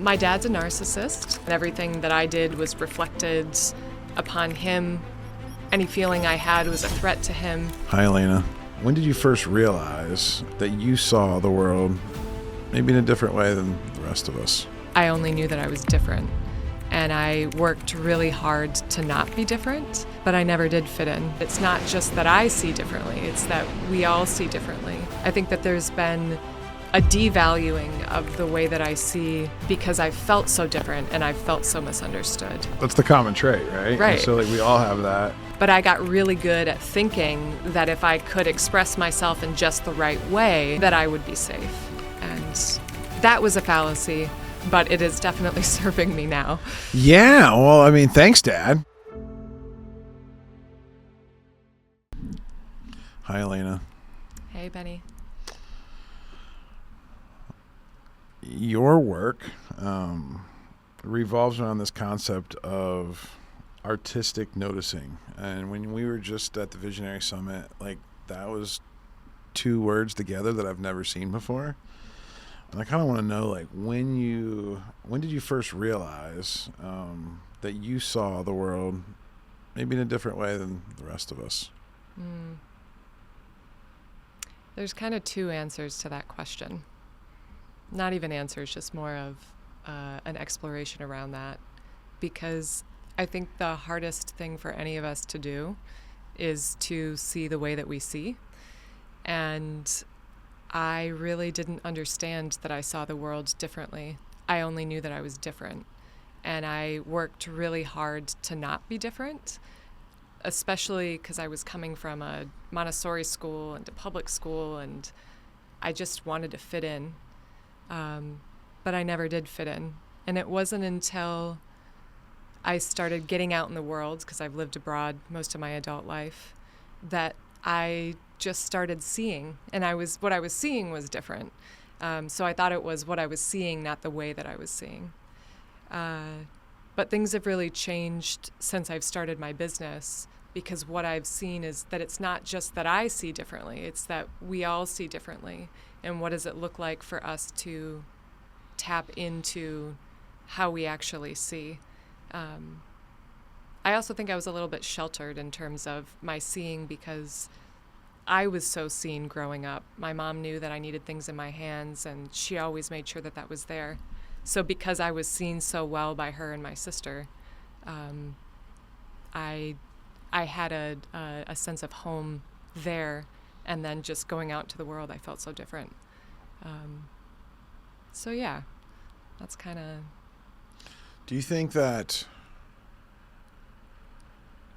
My dad's a narcissist, and everything that I did was reflected upon him. Any feeling I had was a threat to him. Hi, Elayna. When did you first realize that you saw the world maybe in a different way than the rest of us? I only knew that I was different, and I worked really hard to not be different, but I never did fit in. It's not just that I see differently, it's that we all see differently. I think that there's been a devaluing of the way that I see because I felt so different and I felt so misunderstood. That's the common trait, right? Right. And so we all have that. But I got really good at thinking that if I could express myself in just the right way, that I would be safe. And that was a fallacy, but it is definitely serving me now. Yeah, well, I mean, thanks, Dad. Hi, Elayna. Hey, Benny. Your work revolves around this concept of artistic noticing. And when we were just at the Visionary Summit, like, that was two words together that I've never seen before. And I kind of want to know, like, when did you first realize that you saw the world maybe in a different way than the rest of us? There's kind of two answers to that question. Not even answers, just more of an exploration around that. Because I think the hardest thing for any of us to do is to see the way that we see. And I really didn't understand that I saw the world differently. I only knew that I was different. And I worked really hard to not be different, especially because I was coming from a Montessori school and a public school, and I just wanted to fit in. But I never did fit in. And it wasn't until I started getting out in the world, because I've lived abroad most of my adult life, that I just started seeing. And what I was seeing was different. So I thought it was what I was seeing, not the way that I was seeing. But things have really changed since I've started my business, because what I've seen is that it's not just that I see differently, it's that we all see differently. And what does it look like for us to tap into how we actually see? I also think I was a little bit sheltered in terms of my seeing, because I was so seen growing up. My mom knew that I needed things in my hands, and she always made sure that that was there. So because I was seen so well by her and my sister, I had a sense of home there. And then just going out to the world, I felt so different. So yeah, that's kind of... Do you think that...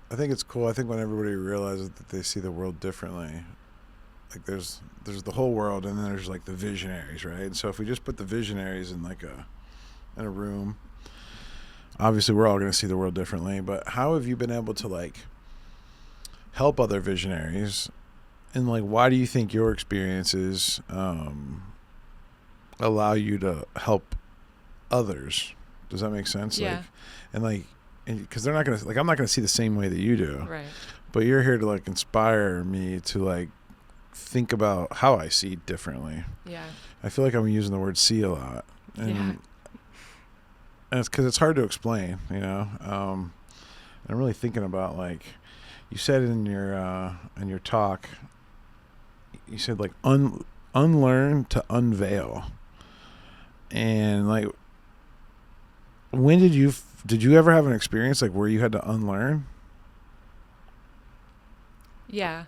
I think it's cool. I think when everybody realizes that they see the world differently, like there's the whole world, and then there's like the visionaries, right? And so if we just put the visionaries in in a room, obviously we're all going to see the world differently. But how have you been able to like help other visionaries? And like, why do you think your experiences allow you to help others? Does that make sense? Yeah. Because they're not gonna, like, I'm not gonna see the same way that you do. Right. But you're here to like inspire me to like think about how I see differently. Yeah. I feel like I'm using the word "see" a lot, and it's because it's hard to explain, you know. And I'm really thinking about, like, you said in your talk. You said like unlearn to unveil, and like, when did you ever have an experience like where you had to unlearn? Yeah.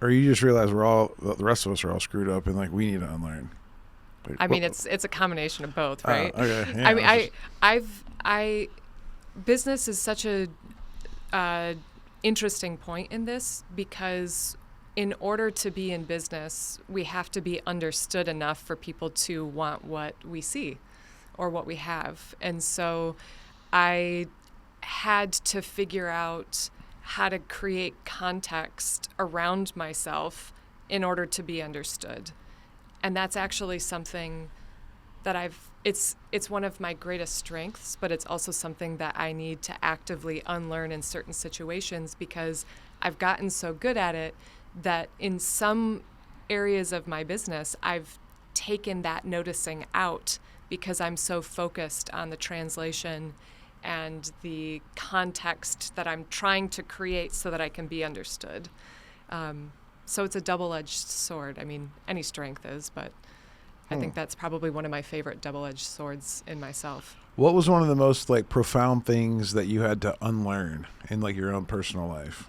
Or you just realize the rest of us are all screwed up and like we need to unlearn? Like, I mean, it's a combination of both, right? Okay. Yeah, I mean, business is such a interesting point in this, because in order to be in business, we have to be understood enough for people to want what we see or what we have. And so I had to figure out how to create context around myself in order to be understood. And that's actually something that it's one of my greatest strengths, but it's also something that I need to actively unlearn in certain situations, because I've gotten so good at it that in some areas of my business, I've taken that noticing out because I'm so focused on the translation and the context that I'm trying to create so that I can be understood. So it's a double-edged sword. I mean, any strength is, but I think that's probably one of my favorite double-edged swords in myself. What was one of the most like profound things that you had to unlearn in like your own personal life?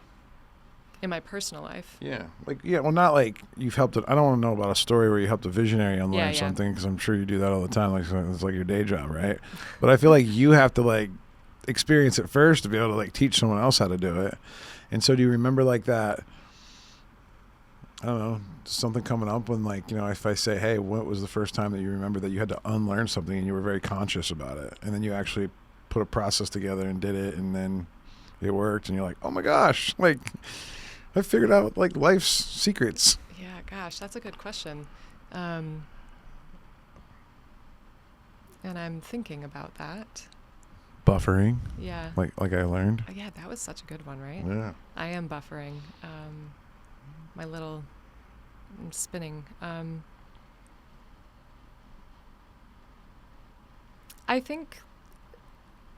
In my personal life? Yeah. Well, not like you've helped it. I don't want to know about a story where you helped a visionary unlearn something, because I'm sure you do that all the time. Like, it's like your day job, right? But I feel like you have to like experience it first to be able to like teach someone else how to do it. And so do you remember like that, I don't know, something coming up when like, you know, if I say, hey, what was the first time that you remember that you had to unlearn something and you were very conscious about it, and then you actually put a process together and did it, and then it worked, and you're like, oh my gosh, like I figured out like life's secrets. Yeah, gosh, that's a good question. And I'm thinking about that. Buffering. Yeah. Like I learned. Yeah, that was such a good one, right? Yeah. I am buffering. I'm spinning. I think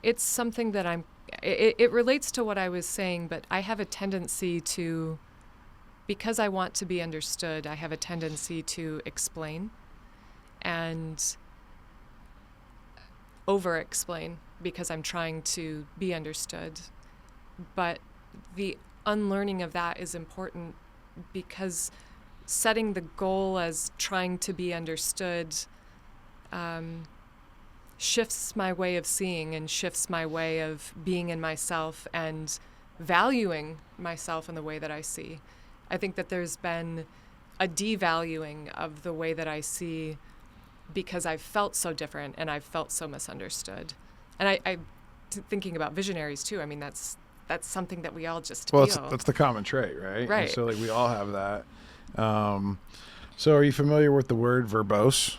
it's something that it relates to what I was saying, but I have a tendency to, because I want to be understood, I have a tendency to explain and over-explain because I'm trying to be understood. But the unlearning of that is important, because setting the goal as trying to be understood shifts my way of seeing and shifts my way of being in myself and valuing myself in the way that I see. I think that there's been a devaluing of the way that I see because I've felt so different and I've felt so misunderstood. And thinking about visionaries too, I mean, that's something that we all just feel. Well, that's the common trait, right? Right. And so like we all have that. So are you familiar with the word verbose?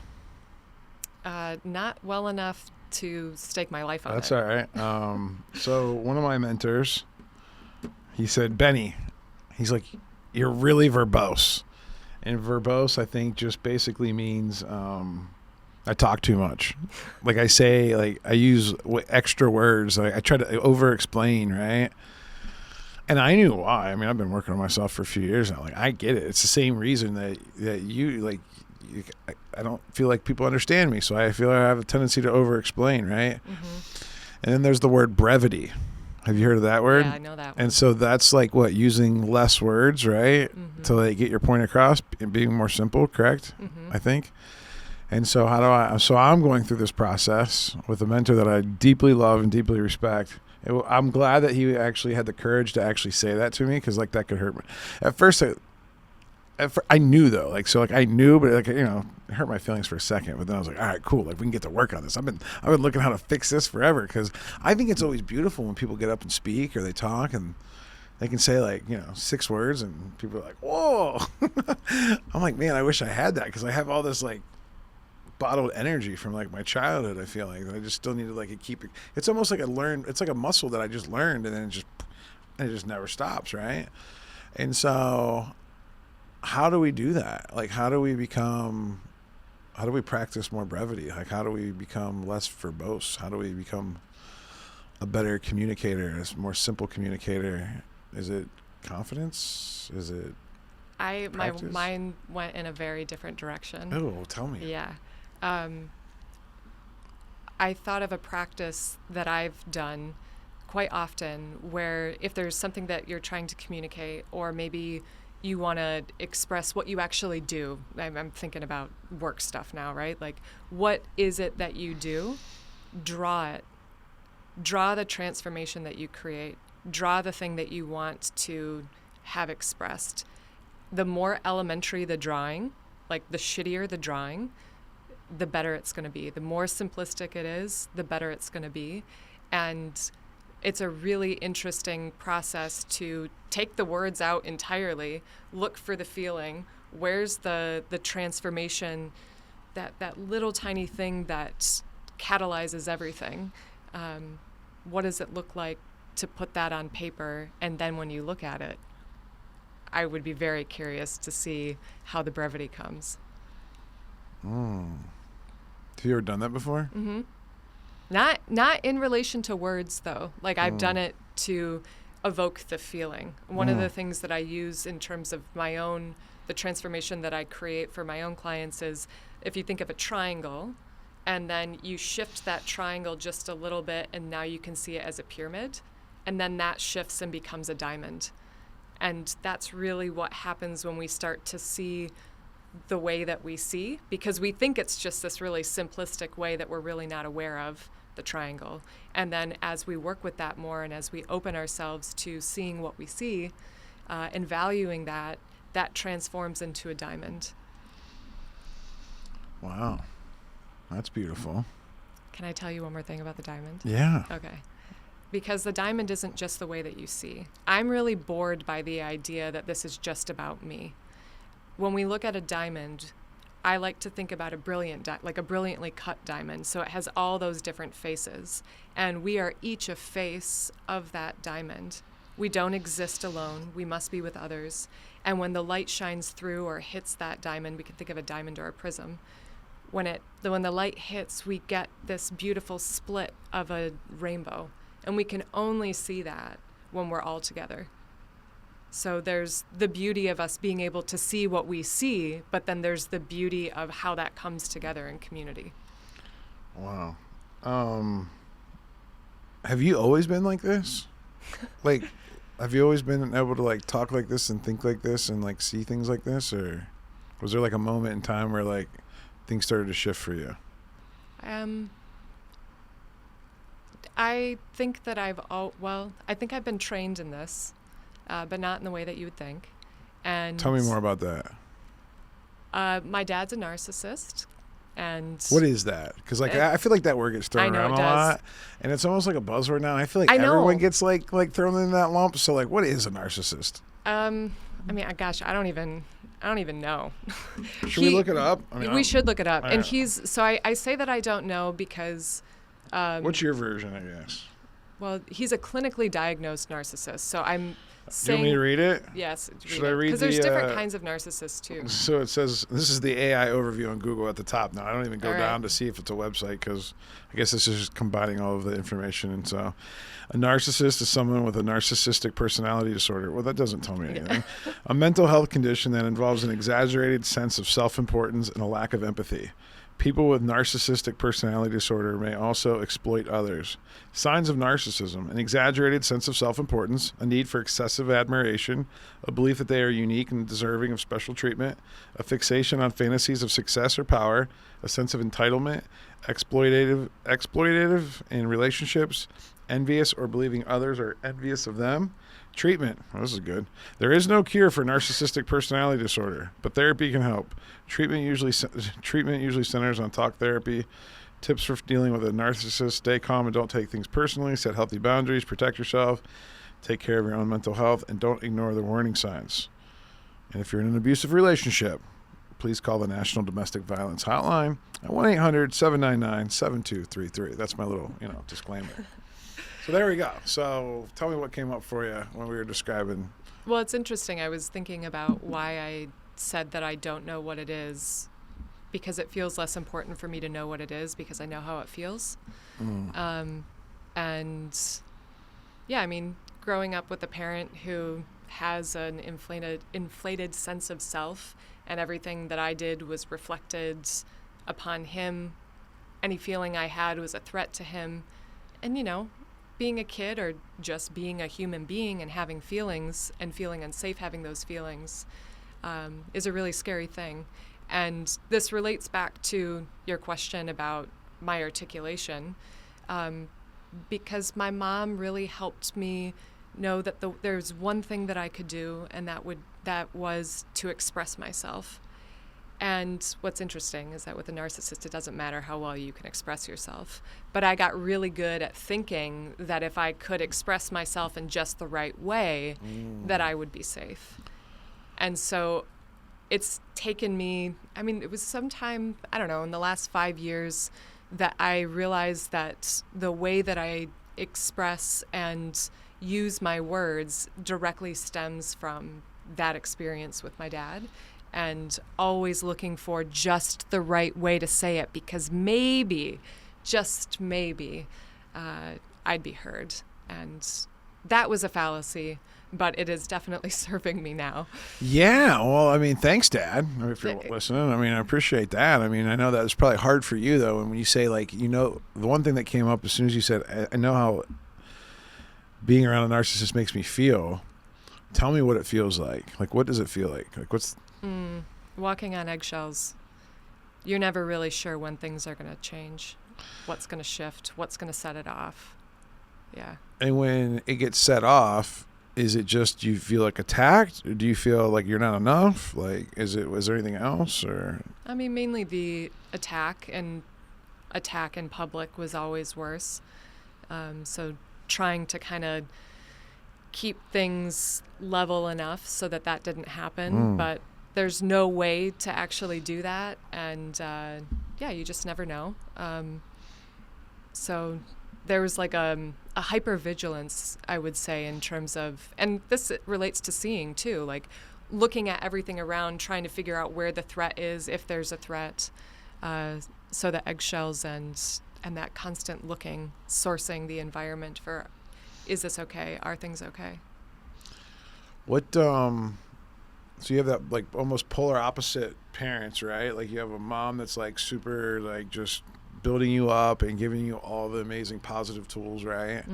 Not well enough to stake my life on That's it. all right. So one of my mentors, he said, Benny, he's like, you're really verbose. And verbose, I think, just basically means I talk too much. Like I say, like I use extra words. I try to over-explain, right? And I knew why. I mean, I've been working on myself for a few years now. Like I get it. It's the same reason that you like. I don't feel like people understand me, so I feel like I have a tendency to over-explain, right? Mm-hmm. And then there's the word brevity. Have you heard of that word? Yeah, I know that one. And so that's like what, using less words, right? Mm-hmm. To like get your point across and being more simple, correct? Mm-hmm. I think. And so I'm going through this process with a mentor that I deeply love and deeply respect. I'm glad that he actually had the courage to actually say that to me, because like that could hurt me. At first, I knew though, like, so like I knew, but like, you know, it hurt my feelings for a second. But then I was like, all right, cool. Like we can get to work on this. I've been looking how to fix this forever, because I think it's always beautiful when people get up and speak or they talk and they can say like, you know, 6 words and people are like, whoa. I'm like, man, I wish I had that, because I have all this like bottled energy from like my childhood. I feel like I just still need to like keep it. It's almost like it's like a muscle that I just learned, and then it just never stops, right? And so how do we do that? Like how do we practice more brevity? Like how do we become less verbose? How do we become a better communicator, a more simple communicator? Is it confidence? Is it practice? My mind went in a very different direction. Oh, tell me. Yeah. I thought of a practice that I've done quite often, where if there's something that you're trying to communicate, or maybe you want to express what you actually do. I'm thinking about work stuff now, right? Like, what is it that you do? Draw it. Draw the transformation that you create. Draw the thing that you want to have expressed. The more elementary the drawing, like the shittier the drawing, the better it's going to be. The more simplistic it is, the better it's going to be. And it's a really interesting process to take the words out entirely, look for the feeling. Where's the transformation, that little tiny thing that catalyzes everything? What does it look like to put that on paper? And then when you look at it, I would be very curious to see how the brevity comes. Have you ever done that before? Mm-hmm. Not in relation to words, though. Like, I've done it to evoke the feeling. One of the things that I use in terms of the transformation that I create for my own clients is, if you think of a triangle, and then you shift that triangle just a little bit, and now you can see it as a pyramid, and then that shifts and becomes a diamond. And that's really what happens when we start to see the way that we see, because we think it's just this really simplistic way that we're really not aware of the triangle. And then as we work with that more, and as we open ourselves to seeing what we see and valuing that transforms into a diamond. Wow. That's beautiful. Can I tell you one more thing about the diamond? Yeah. Okay. Because the diamond isn't just the way that you see. I'm really bored by the idea that this is just about me. When we look at a diamond, I like to think about a brilliantly cut diamond. So it has all those different faces. And we are each a face of that diamond. We don't exist alone. We must be with others. And when the light shines through or hits that diamond, we can think of a diamond or a prism. When the light hits, we get this beautiful split of a rainbow. And we can only see that when we're all together. So there's the beauty of us being able to see what we see, but then there's the beauty of how that comes together in community. Wow. Have you always been like this? Like, have you always been able to like talk like this and think like this and like see things like this? Or was there like a moment in time where like things started to shift for you? I think that I think I've been trained in this, but not in the way that you would think. And tell me more about that. My dad's a narcissist. And what is that? Because like I feel like that word gets thrown around a lot, and it's almost like a buzzword now. I feel like everyone gets like thrown in that lump. So like, what is a narcissist? I mean, gosh, I don't even know. Should we look it up? I mean, we should look it up. And I say that I don't know because. What's your version, I guess? Well, he's a clinically diagnosed narcissist. So I'm saying. Do you want me to read it? Yes. Should I read because there's different kinds of narcissists too. So it says, this is the AI overview on Google at the top. Now, I don't even go down to see if it's a website because I guess this is just combining all of the information. And so a narcissist is someone with a narcissistic personality disorder. Well, that doesn't tell me anything. A mental health condition that involves an exaggerated sense of self-importance and a lack of empathy. People with narcissistic personality disorder may also exploit others. Signs of narcissism: an exaggerated sense of self-importance, a need for excessive admiration, a belief that they are unique and deserving of special treatment, a fixation on fantasies of success or power, a sense of entitlement, exploitative in relationships, envious or believing others are envious of them. Treatment. Oh, this is good. There is no cure for narcissistic personality disorder, but therapy can help. Treatment usually centers on talk therapy. Tips for dealing with a narcissist: stay calm and don't take things personally. Set healthy boundaries. Protect yourself. Take care of your own mental health, and don't ignore the warning signs. And if you're in an abusive relationship, please call the National Domestic Violence Hotline at 1-800-799-7233. That's my little, disclaimer. So there we go. So tell me what came up for you when we were describing. Well, it's interesting. I was thinking about why I said that I don't know what it is, because it feels less important for me to know what it is because I know how it feels. And yeah, I mean, growing up with a parent who has an inflated sense of self, and everything that I did was reflected upon him. Any feeling I had was a threat to him. And, being a kid or just being a human being and having feelings and feeling unsafe having those feelings is a really scary thing. And this relates back to your question about my articulation, because my mom really helped me know that there's one thing that I could do, and that was to express myself. And what's interesting is that with a narcissist, it doesn't matter how well you can express yourself. But I got really good at thinking that if I could express myself in just the right way, that I would be safe. And so it's taken me, it was sometime, I don't know, in the last 5 years that I realized that the way that I express and use my words directly stems from that experience with my dad. and always looking for just the right way to say it because maybe, just maybe, I'd be heard. And that was a fallacy, but it is definitely serving me now. Yeah. Well, I mean, thanks, Dad, if you're listening. I mean, I appreciate that. I mean, I know that was probably hard for you, though. And when you say, like, you know, the one thing that came up as soon as you said, I know how being around a narcissist makes me feel. Tell me what it feels like. Like, what does it feel like? Like, what's... Walking on eggshells. You're never really sure when things are going to change, what's going to shift, what's going to set it off. Yeah. And when it gets set off, is it just you feel like attacked, or do you feel like you're not enough? Like, was there anything else, or? I mean, mainly the attack in public was always worse. So trying to kind of keep things level enough so that didn't happen, but there's no way to actually do that, and you just never know. So there was like a hypervigilance, I would say, in terms of, and this relates to seeing too, like looking at everything around, trying to figure out where the threat is, if there's a threat. So the eggshells and that constant looking, sourcing the environment for, is this okay? Are things okay? What, so you have that like almost polar opposite parents, right? Like you have a mom that's like super like just building you up and giving you all the amazing positive tools, right? Mm-hmm.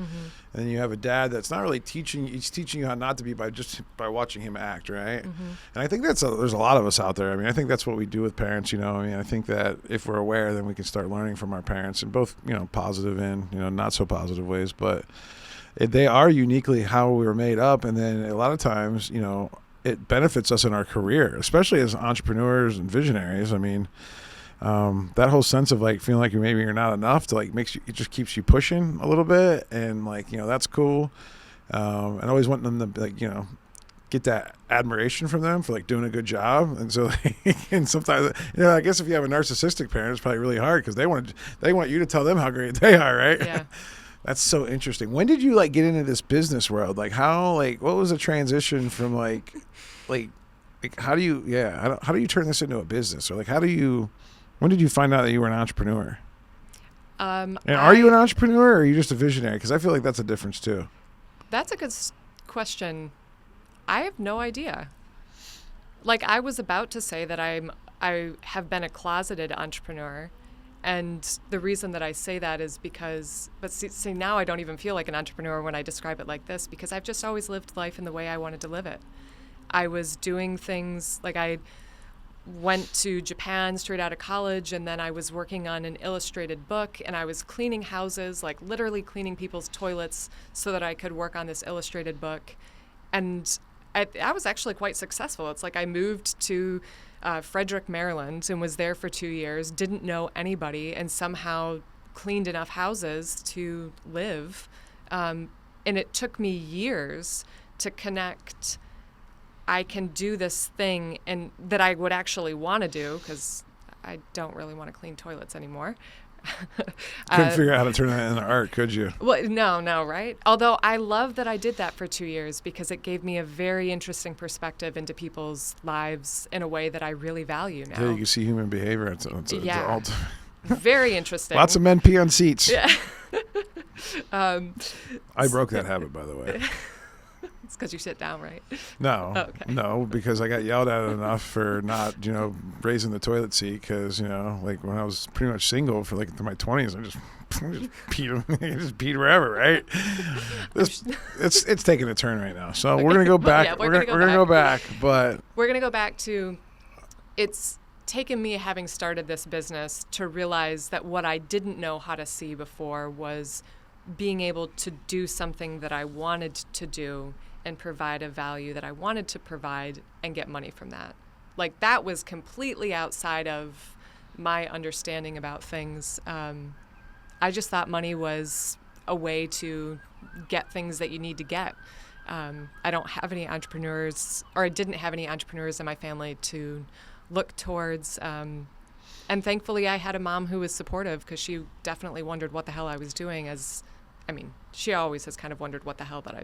And then you have a dad that's not really teaching, he's teaching you how not to be by watching him act, right? Mm-hmm. And I think there's a lot of us out there. I mean, I think that's what we do with parents, you know. I mean, I think that if we're aware, then we can start learning from our parents in both, you know, positive and, you know, not so positive ways, but they are uniquely how we were made up. And then a lot of times, you know, it benefits us in our career, especially as entrepreneurs and visionaries. I mean, that whole sense of like feeling like you're not enough to like it just keeps you pushing a little bit, and like, you know, that's cool. And always wanting them to like, you know, get that admiration from them for like doing a good job. And so and sometimes, you know, I guess if you have a narcissistic parent, it's probably really hard because they want you to tell them how great they are, right? Yeah. That's so interesting. When did you like get into this business world? Like how, like what was the transition from like how do you turn this into a business, or like when did you find out that you were an entrepreneur? And are you an entrepreneur, or are you just a visionary? Because I feel like that's a difference too. That's a good question. I have no idea. Like I was about to say that I have been a closeted entrepreneur. And the reason that I say that is because, but see, now I don't even feel like an entrepreneur when I describe it like this, because I've just always lived life in the way I wanted to live it. I was doing things like I went to Japan straight out of college, and then I was working on an illustrated book, and I was cleaning houses, like literally cleaning people's toilets so that I could work on this illustrated book. And I was actually quite successful. It's like I moved to Frederick, Maryland, and was there for 2 years, didn't know anybody, and somehow cleaned enough houses to live. And it took me years to connect, I can do this thing and that I would actually want to do, because I don't really want to clean toilets anymore. Couldn't figure out how to turn that into art, could you? Well, no, right? Although I love that I did that for 2 years, because it gave me a very interesting perspective into people's lives in a way that I really value now. Yeah, you can see human behavior. It's all very interesting. Lots of men pee on seats. Yeah. I broke that habit, by the way. It's because you sit down, right? No, oh, okay. No, because I got yelled at enough for not, you know, raising the toilet seat. Because, you know, like when I was pretty much single for like my 20s, I just peed wherever, right? It's taking a turn right now. So we're gonna go back. Yeah, we're gonna go back, but we're gonna go back to. It's taken me, having started this business, to realize that what I didn't know how to see before was being able to do something that I wanted to do and provide a value that I wanted to provide and get money from that. Like that was completely outside of my understanding about things. I just thought money was a way to get things that you need to get. I don't have any entrepreneurs, or I didn't have any entrepreneurs in my family to look towards. And thankfully I had a mom who was supportive, because she definitely wondered what the hell I was doing as I mean, she always has kind of wondered what the hell that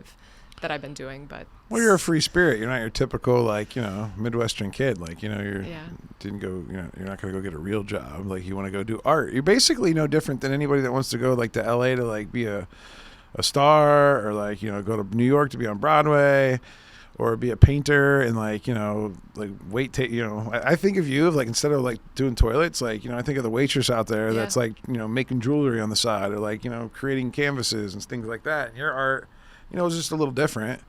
I've been doing, but Well, you're a free spirit. You're not your typical, like, Midwestern kid. Like, didn't go, you're not going to go get a real job. Like, you want to go do art. You're basically no different than anybody that wants to go, like, to LA to, like, be a star, or, like, go to New York to be on Broadway, or be a painter and, like, I think of you, like, instead of, like, doing toilets, like, I think of the waitress out there that's, like, making jewelry on the side, or, like, creating canvases and things like that. And your art, is just a little different.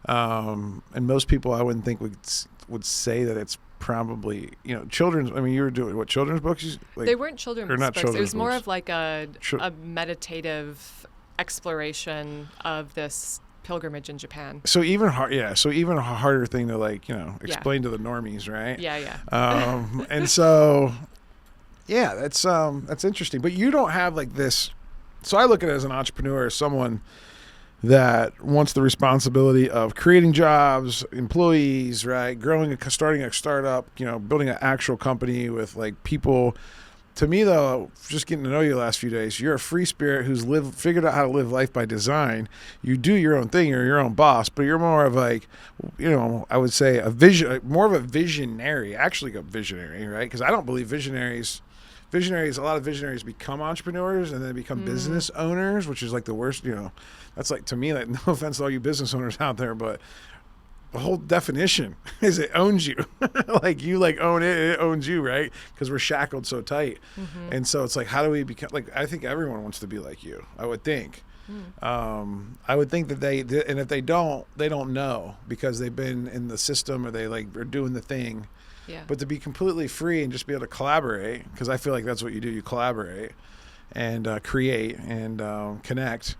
And most people, I wouldn't think would say that it's probably, children's. I mean, you were doing what, children's books? Like, they weren't children's or not books. Children's It was more books. of like a meditative exploration of this pilgrimage in Japan. So even a harder thing to, like, explain to the normies, right? Yeah. And so, yeah, that's interesting. But you don't have, like, this. So I look at it as an entrepreneur, as someone that wants the responsibility of creating jobs, employees, right? Starting a startup, building an actual company with, like, people. To me, though, just getting to know you the last few days, you're a free spirit who's figured out how to live life by design. You do your own thing. You're your own boss, but you're more of, like, I would say more of a visionary, actually a visionary, right? Because I don't believe visionaries, a lot of visionaries become entrepreneurs and then become business owners, which is, like, the worst, that's, like, to me, like, no offense to all you business owners out there, but the whole definition is it owns you. Like, you, like, own it, it owns you, right? Because we're shackled so tight. And so it's like, how do we become, like, I think everyone wants to be like you, I would think. I would think that and if they don't know, because they've been in the system, or they, like, are doing the thing. Yeah. But to be completely free and just be able to collaborate, because I feel like that's what you do. You collaborate and create and connect.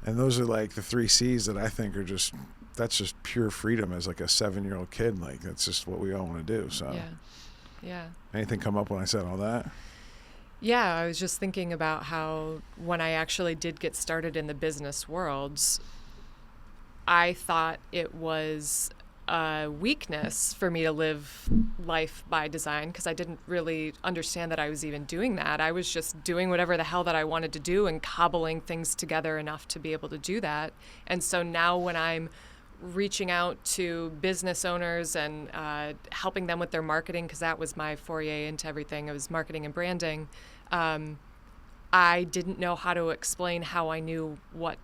And those are, like, the 3 C's that I think are that's just pure freedom as, like, a 7-year-old kid. Like, that's just what we all want to do. So Yeah. Anything come up when I said all that? Yeah, I was just thinking about how when I actually did get started in the business world, I thought it was a weakness for me to live life by design, because I didn't really understand that I was even doing that. I was just doing whatever the hell that I wanted to do and cobbling things together enough to be able to do that. And so now when I'm reaching out to business owners and helping them with their marketing, because that was my foray into everything, it was marketing and branding, I didn't know how to explain how I knew what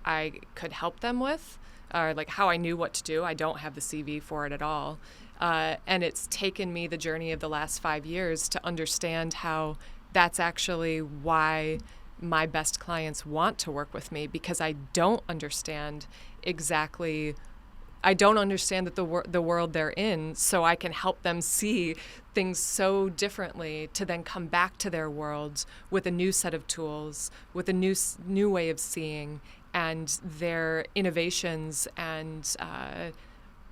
I could help them with, or, like, how I knew what to do. I don't have the CV for it at all. And it's taken me the journey of the last 5 years to understand how that's actually why my best clients want to work with me, because I don't understand the world they're in, so I can help them see things so differently to then come back to their worlds with a new set of tools, with a new way of seeing, and their innovations and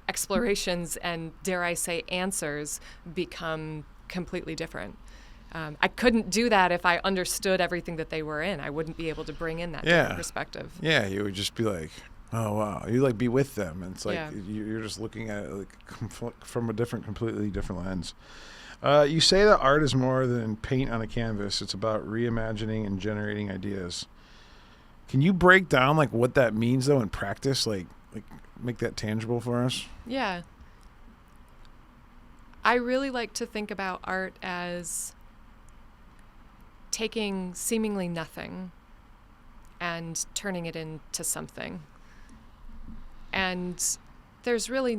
explorations and, dare I say, answers become completely different. I couldn't do that if I understood everything that they were in. I wouldn't be able to bring in that different perspective. Yeah, you would just be like, oh, wow. You, like, be with them. And it's like you're just looking at it, like, from a completely different lens. You say that art is more than paint on a canvas. It's about reimagining and generating ideas. Can you break down, like, what that means, though, in practice? Like make that tangible for us? Yeah. I really like to think about art as taking seemingly nothing and turning it into something. And there's really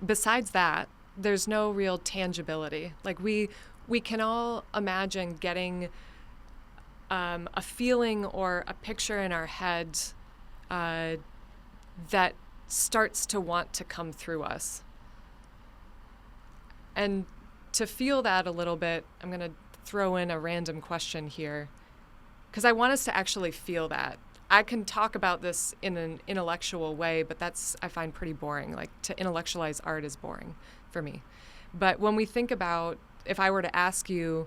besides that, there's no real tangibility. Like, we can all imagine getting a feeling or a picture in our head that starts to want to come through us. And to feel that a little bit, I'm going to throw in a random question here, because I want us to actually feel that. I can talk about this in an intellectual way, but I find pretty boring. Like, to intellectualize art is boring for me. But when we think about, if I were to ask you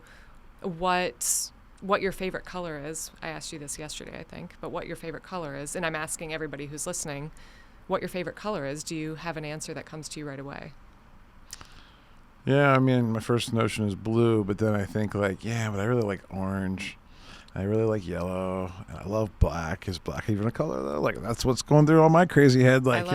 what your favorite color is, I asked you this yesterday, I think, but what your favorite color is, and I'm asking everybody who's listening what your favorite color is, do you have an answer that comes to you right away? Yeah, I mean, my first notion is blue, but then I think, like, yeah, but I really like orange. I really like yellow, and I love black. Is black even a color though? Like that's what's going through all my crazy head. Like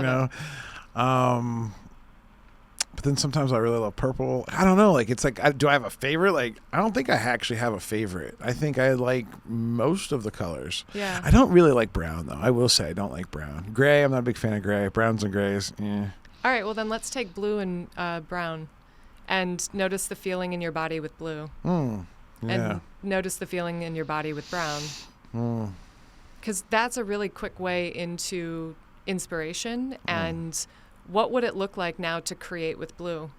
but then sometimes I really love purple. I don't know. Like it's like, do I have a favorite? Like I don't think I actually have a favorite. I think I like most of the colors. Yeah. I don't really like brown though. I will say I don't like brown. Gray. I'm not a big fan of gray. Browns and grays. Yeah. All right. Well, then let's take blue and brown, and notice the feeling in your body with blue. Yeah. And notice the feeling in your body with brown. Because that's a really quick way into inspiration. And what would it look like now to create with blue?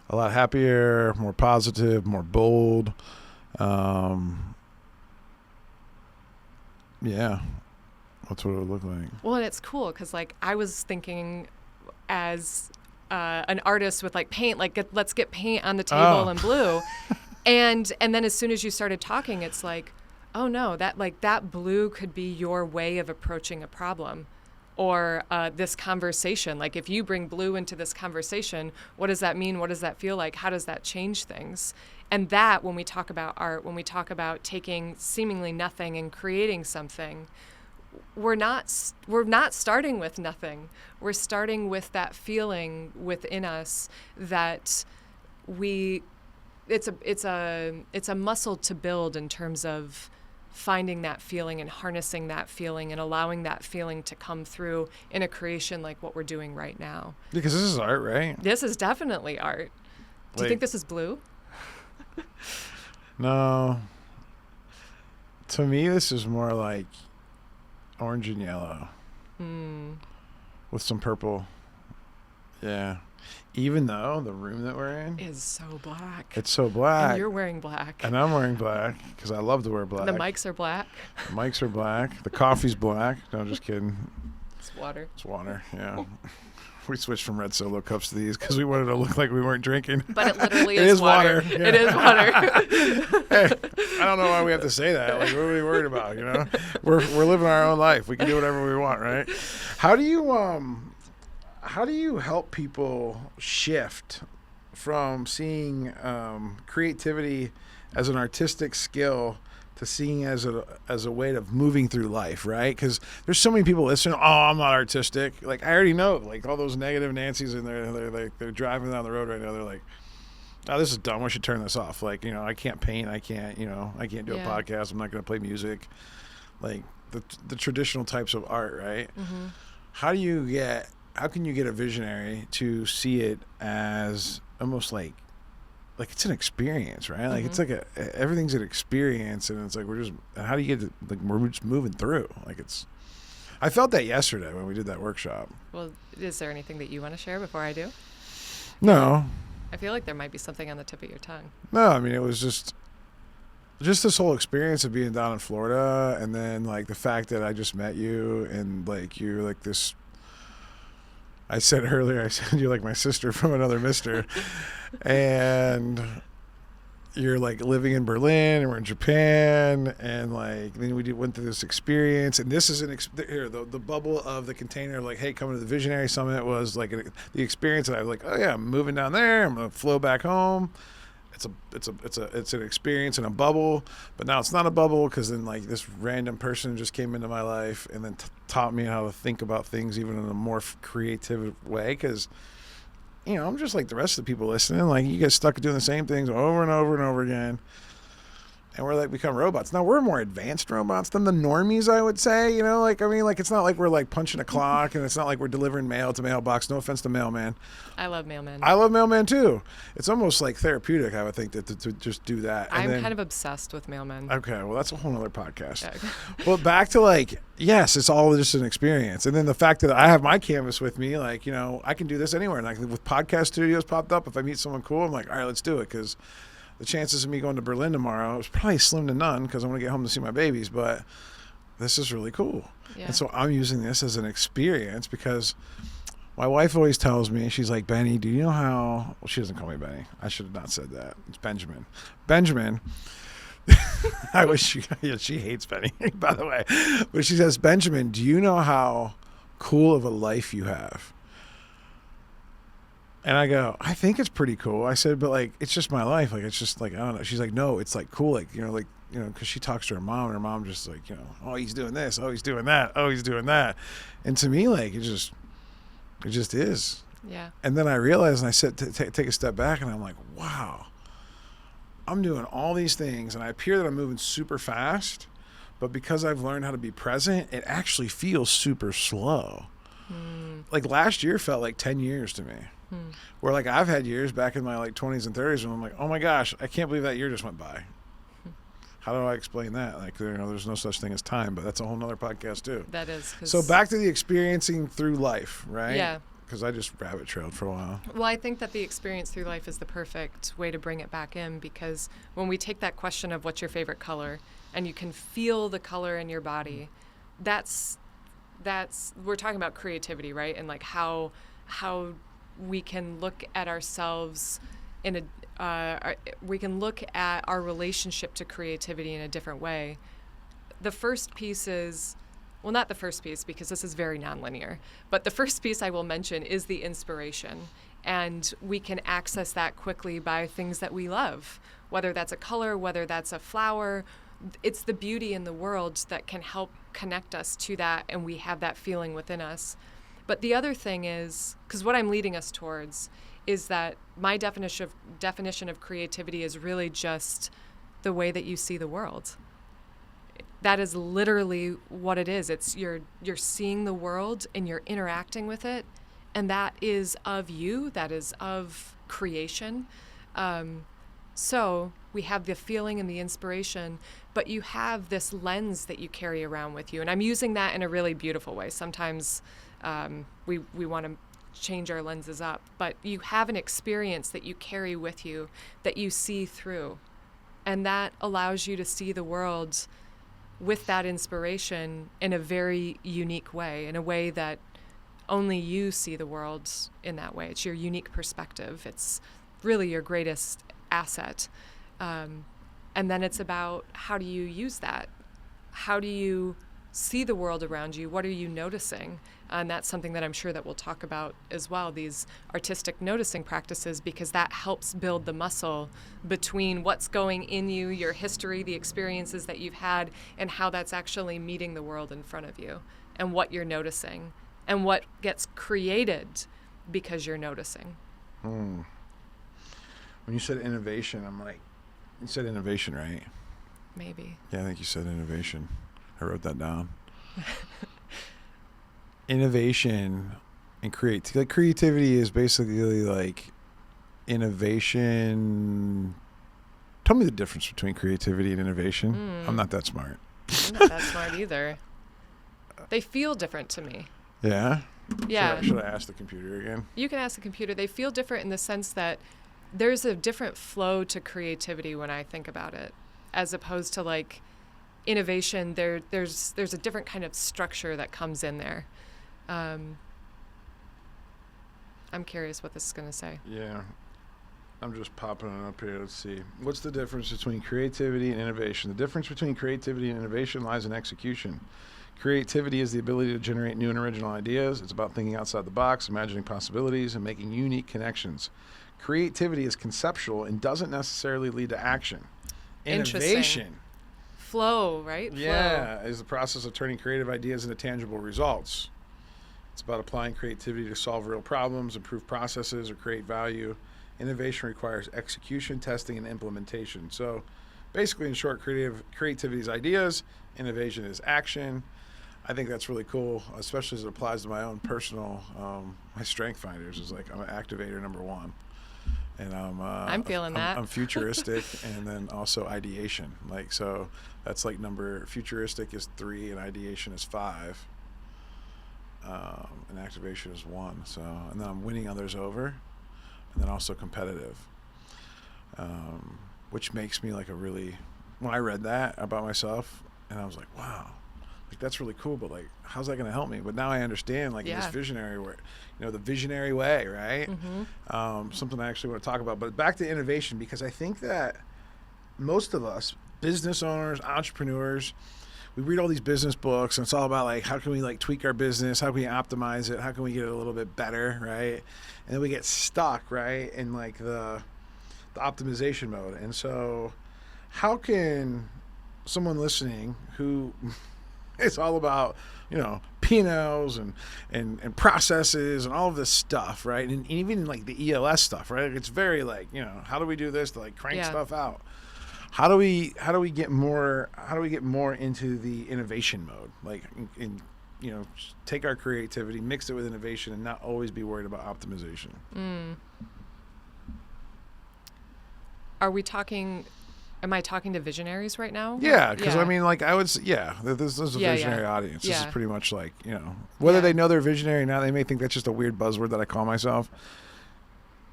A lot happier, more positive, more bold. Yeah. That's what it would look like. Well, and it's cool because, like, I was thinking as an artist with, like, paint, like, let's get paint on the table in blue. And then as soon as you started talking, it's like, oh, no, that blue could be your way of approaching a problem or this conversation. Like, if you bring blue into this conversation, what does that mean? What does that feel like? How does that change things? And that, when we talk about art, when we talk about taking seemingly nothing and creating something, we're not starting with nothing. We're starting with that feeling within us that it's a muscle to build in terms of finding that feeling and harnessing that feeling and allowing that feeling to come through in a creation like what we're doing right now. Because this is art, right? This is definitely art. Do you think this is blue? No. To me, this is more like orange and yellow with some purple. Yeah. Even though the room that we're in is so black. It's so black. And you're wearing black. And I'm wearing black because I love to wear black. The mics are black. The mics are black. The coffee's black. No, just kidding. It's water. It's water, yeah. We switched from red Solo cups to these because we wanted to look like we weren't drinking. But it literally is water. Yeah. It is water. Hey, I don't know why we have to say that. Like, what are we worried about, you know? We're living our own life. We can do whatever we want, right? How do you help people shift from seeing creativity as an artistic skill to seeing as a way of moving through life, right? Because there's so many people listening. Oh, I'm not artistic. Like I already know, like all those negative Nancy's in there. They're driving down the road right now. They're like, oh, this is dumb. We should turn this off. Like, you know, I can't paint. I can't do a podcast. I'm not going to play music. Like the traditional types of art, right? Mm-hmm. How can you get a visionary to see it as almost like it's an experience, right? Like it's like everything's an experience, and it's like how do you get to, like we're just moving through. Like I felt that yesterday when we did that workshop. Well, is there anything that you want to share before I do? No. I feel like there might be something on the tip of your tongue. No, I mean it was just this whole experience of being down in Florida, and then like the fact that I just met you, and like you're like this. I said earlier, I said you're like my sister from another mister. And you're like living in Berlin, and we're in Japan, and like then we went through this experience, and this is the bubble of the container of like, hey, coming to the Visionary Summit was like the experience that I was like, oh yeah, I'm moving down there, I'm gonna flow back home. It's an experience in a bubble, but now it's not a bubble because then like this random person just came into my life and then taught me how to think about things even in a more creative way. Because you know I'm just like the rest of the people listening. Like you get stuck doing the same things over and over and over again, and we're like become robots. Now we're more advanced robots than the normies, I would say. You know, like I mean, like it's not like we're like punching a clock, and it's not like we're delivering mail to mailbox. No offense to mailman. I love mailman. I love mailman too. It's almost like therapeutic, I would think, to just do that. I'm kind of obsessed with mailmen. Okay, well that's a whole other podcast. Okay. Well, back to like, yes, it's all just an experience, and then the fact that I have my canvas with me, like you know, I can do this anywhere. And like with podcast studios popped up, if I meet someone cool, I'm like, all right, let's do it, because the chances of me going to Berlin tomorrow is probably slim to none because I want to get home to see my babies, but this is really cool. Yeah. And so I'm using this as an experience because my wife always tells me, she's like, Benny, do you know how, well, she doesn't call me Benny. I should have not said that. It's Benjamin. I wish she hates Benny, by the way. But she says, Benjamin, do you know how cool of a life you have? And I go, I think it's pretty cool. I said, but like, it's just my life. Like, it's just like, I don't know. She's like, no, it's like cool. Like, because she talks to her mom, and her mom just like, oh, he's doing this. Oh, he's doing that. Oh, he's doing that. And to me, like, it just is. Yeah. And then I realized, and I said, take a step back, and I'm like, wow, I'm doing all these things, and I appear that I'm moving super fast, but because I've learned how to be present, it actually feels super slow. Like last year felt like 10 years to me. Where like I've had years back in my like 20s and 30s, and I'm like, oh my gosh, I can't believe that year just went by. How do I explain that? Like, there's no such thing as time, but that's a whole nother podcast too. That is. So back to the experiencing through life, right? Yeah. Because I just rabbit trailed for a while. Well, I think that the experience through life is the perfect way to bring it back in, because when we take that question of what's your favorite color, and you can feel the color in your body, that's we're talking about creativity, right? And like how we can look at ourselves we can look at our relationship to creativity in a different way. The first piece is, well, not the first piece, because this is very nonlinear, but the first piece I will mention is the inspiration. And we can access that quickly by things that we love, whether that's a color, whether that's a flower. It's the beauty in the world that can help connect us to that, and we have that feeling within us. But the other thing is, because what I'm leading us towards is that my definition of creativity is really just the way that you see the world. That is literally what it is. It's you're seeing the world and you're interacting with it, and that is of you, that is of creation. So we have the feeling and the inspiration, but you have this lens that you carry around with you. And I'm using that in a really beautiful way. Sometimes we want to change our lenses up, but you have an experience that you carry with you that you see through. And that allows you to see the world with that inspiration in a very unique way, in a way that only you see the world in that way. It's your unique perspective. It's really your greatest asset. And then it's about, how do you use that? How do you see the world around you? What are you noticing? And that's something that I'm sure that we'll talk about as well, these artistic noticing practices, because that helps build the muscle between what's going in you, your history, the experiences that you've had, and how that's actually meeting the world in front of you, and what you're noticing, and what gets created because you're noticing. When you said innovation, I'm like, you said innovation, right? Maybe. Yeah, I think you said innovation. I wrote that down. Innovation and creativity is basically like innovation. Tell me the difference between creativity and innovation. I'm not that smart. I'm not that smart either. They feel different to me. Yeah? Yeah. Should I ask the computer again? You can ask the computer. They feel different in the sense that there's a different flow to creativity when I think about it, as opposed to like innovation. There's a different kind of structure that comes in there. I'm curious what this is going to say. Yeah. I'm just popping it up here. Let's see. What's the difference between creativity and innovation? The difference between creativity and innovation lies in execution. Creativity is the ability to generate new and original ideas. It's about thinking outside the box, imagining possibilities, and making unique connections. Creativity is conceptual and doesn't necessarily lead to action. Innovation, flow, right? Yeah, is the process of turning creative ideas into tangible results. It's about applying creativity to solve real problems, improve processes, or create value. Innovation requires execution, testing, and implementation. So basically, in short, creativity is ideas, innovation is action. I think that's really cool, especially as it applies to my own personal, my strength finders is like, I'm an activator number one. And I'm feeling that. I'm futuristic and then also ideation. Like, so that's like futuristic is 3 and ideation is 5. And activation is 1. So, and then I'm winning others over, and then also competitive, which makes me like when I read that about myself, and I was like, wow, like that's really cool, but like, how's that going to help me? But now I understand, like, in this visionary way, the visionary way, right? Mm-hmm. Something I actually want to talk about. But back to innovation, because I think that most of us, business owners, entrepreneurs, we read all these business books, and it's all about like, how can we like tweak our business? How can we optimize it? How can we get it a little bit better, right? And then we get stuck, right, in like the optimization mode. And so how can someone listening who is all about, P&Ls and processes and all of this stuff, right? And even like the ELS stuff, right? It's very like, how do we do this to like crank stuff out? How do we get more into the innovation mode? Like, take our creativity, mix it with innovation, and not always be worried about optimization. Am I talking to visionaries right now? Yeah, because I mean, like, I would say, this is a visionary audience. This is pretty much like, whether they know they're visionary or not, they may think that's just a weird buzzword that I call myself.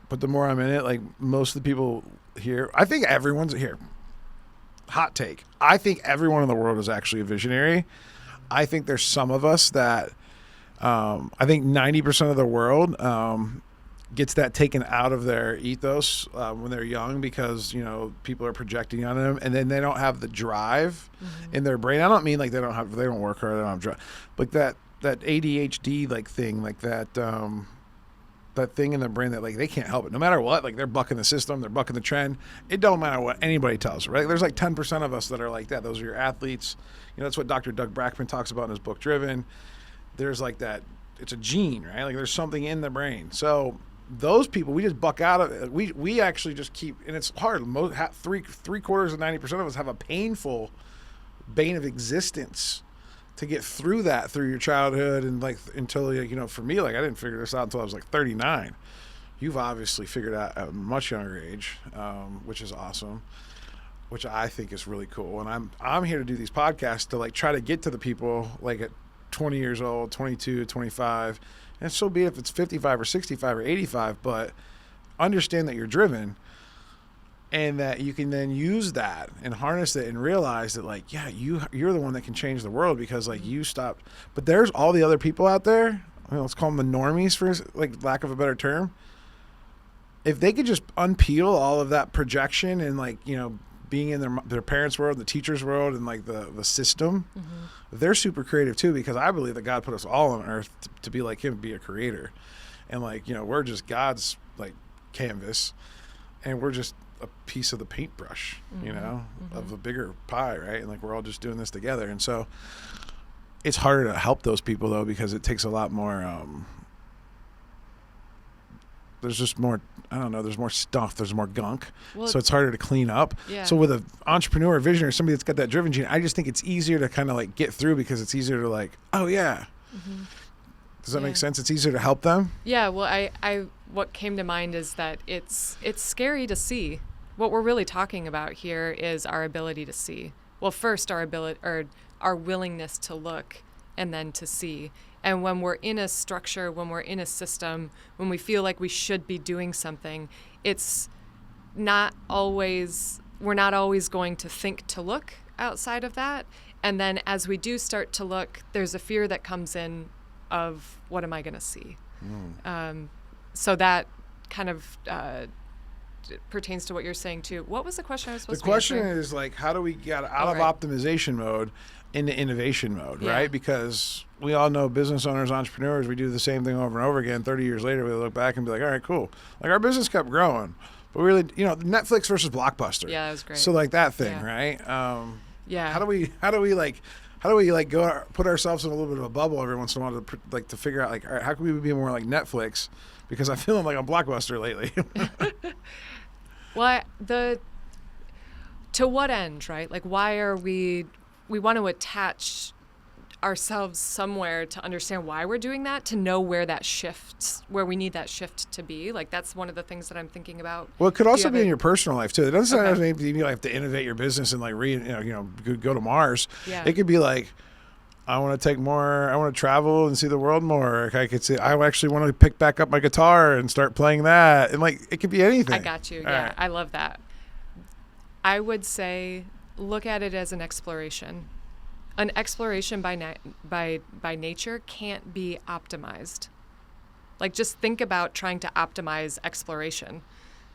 But the more I'm in it, like, most of the people here, I think everyone's here. Hot take. I think everyone in the world is actually a visionary. I think there's some of us that, I think 90% of the world gets that taken out of their ethos when they're young because, people are projecting on them, and then they don't have the drive in their brain. I don't mean like they don't work hard, they don't have drive. Like that ADHD like thing, like that thing in their brain that like they can't help it. No matter what, like they're bucking the system, they're bucking the trend. It don't matter what anybody tells, right? There's like 10% of us that are like that. Those are your athletes. That's what Dr. Doug Brackman talks about in his book, Driven. There's like that, it's a gene, right? Like there's something in the brain. So those people, we just buck out of it. We actually just keep, and it's hard. Three quarters of 90% of us have a painful bane of existence to get through that through your childhood and like until for me, like I didn't figure this out until I was like 39. You've obviously figured out at a much younger age, which is awesome, which I think is really cool. And I'm here to do these podcasts to like try to get to the people like at 20 years old, 22, 25. And so be it if it's 55 or 65 or 85, but understand that you're driven and that you can then use that and harness it and realize that like, you're the one that can change the world because like you stopped. But there's all the other people out there, let's call them the normies for like lack of a better term. If they could just unpeel all of that projection and like, being in their parents' world, the teacher's world, and like the system, they're super creative too, because I believe that God put us all on earth to be like him, be a creator. And like, we're just God's like canvas, and we're just a piece of the paintbrush, of a bigger pie, right? And like, we're all just doing this together. And so it's harder to help those people though, because it takes a lot more, there's just more, there's more stuff, there's more gunk. Well, so it's harder to clean up. Yeah. So with an entrepreneur, a visionary, somebody that's got that driven gene, I just think it's easier to kind of like get through because it's easier to like, oh yeah. Does that make sense? It's easier to help them? Yeah, well, I what came to mind is that it's scary to see. What we're really talking about here is our ability to see. Well, first our willingness to look and then to see. And when we're in a structure, when we're in a system, when we feel like we should be doing something, we're not always going to think to look outside of that. And then as we do start to look, there's a fear that comes in of what am I going to see? So that kind of pertains to what you're saying too. What was the question I was supposed to answer? The question is like, how do we get out of optimization mode into innovation mode, right? Because we all know business owners, entrepreneurs, we do the same thing over and over again. 30 years later, we look back and be like, all right, cool. Like our business kept growing, but really, Netflix versus Blockbuster. Yeah, that was great. So like that thing, right? How do we go put ourselves in a little bit of a bubble every once in a while to figure out like, all right, how can we be more like Netflix? Because I feel like I'm Blockbuster lately. Well, to what end, right? Like, why are we want to attach ourselves somewhere to understand why we're doing that, to know where that shifts, where we need that shift to be. Like, that's one of the things that I'm thinking about. Well, it could also be in your personal life too. It doesn't necessarily mean you have to innovate your business and like go to Mars. Yeah. It could be like, I want to travel and see the world more. I actually want to pick back up my guitar and start playing that. And like, it could be anything. I got you. Yeah. Right. I love that. I would say, look at it as an exploration. An exploration by nature can't be optimized. Like, just think about trying to optimize exploration.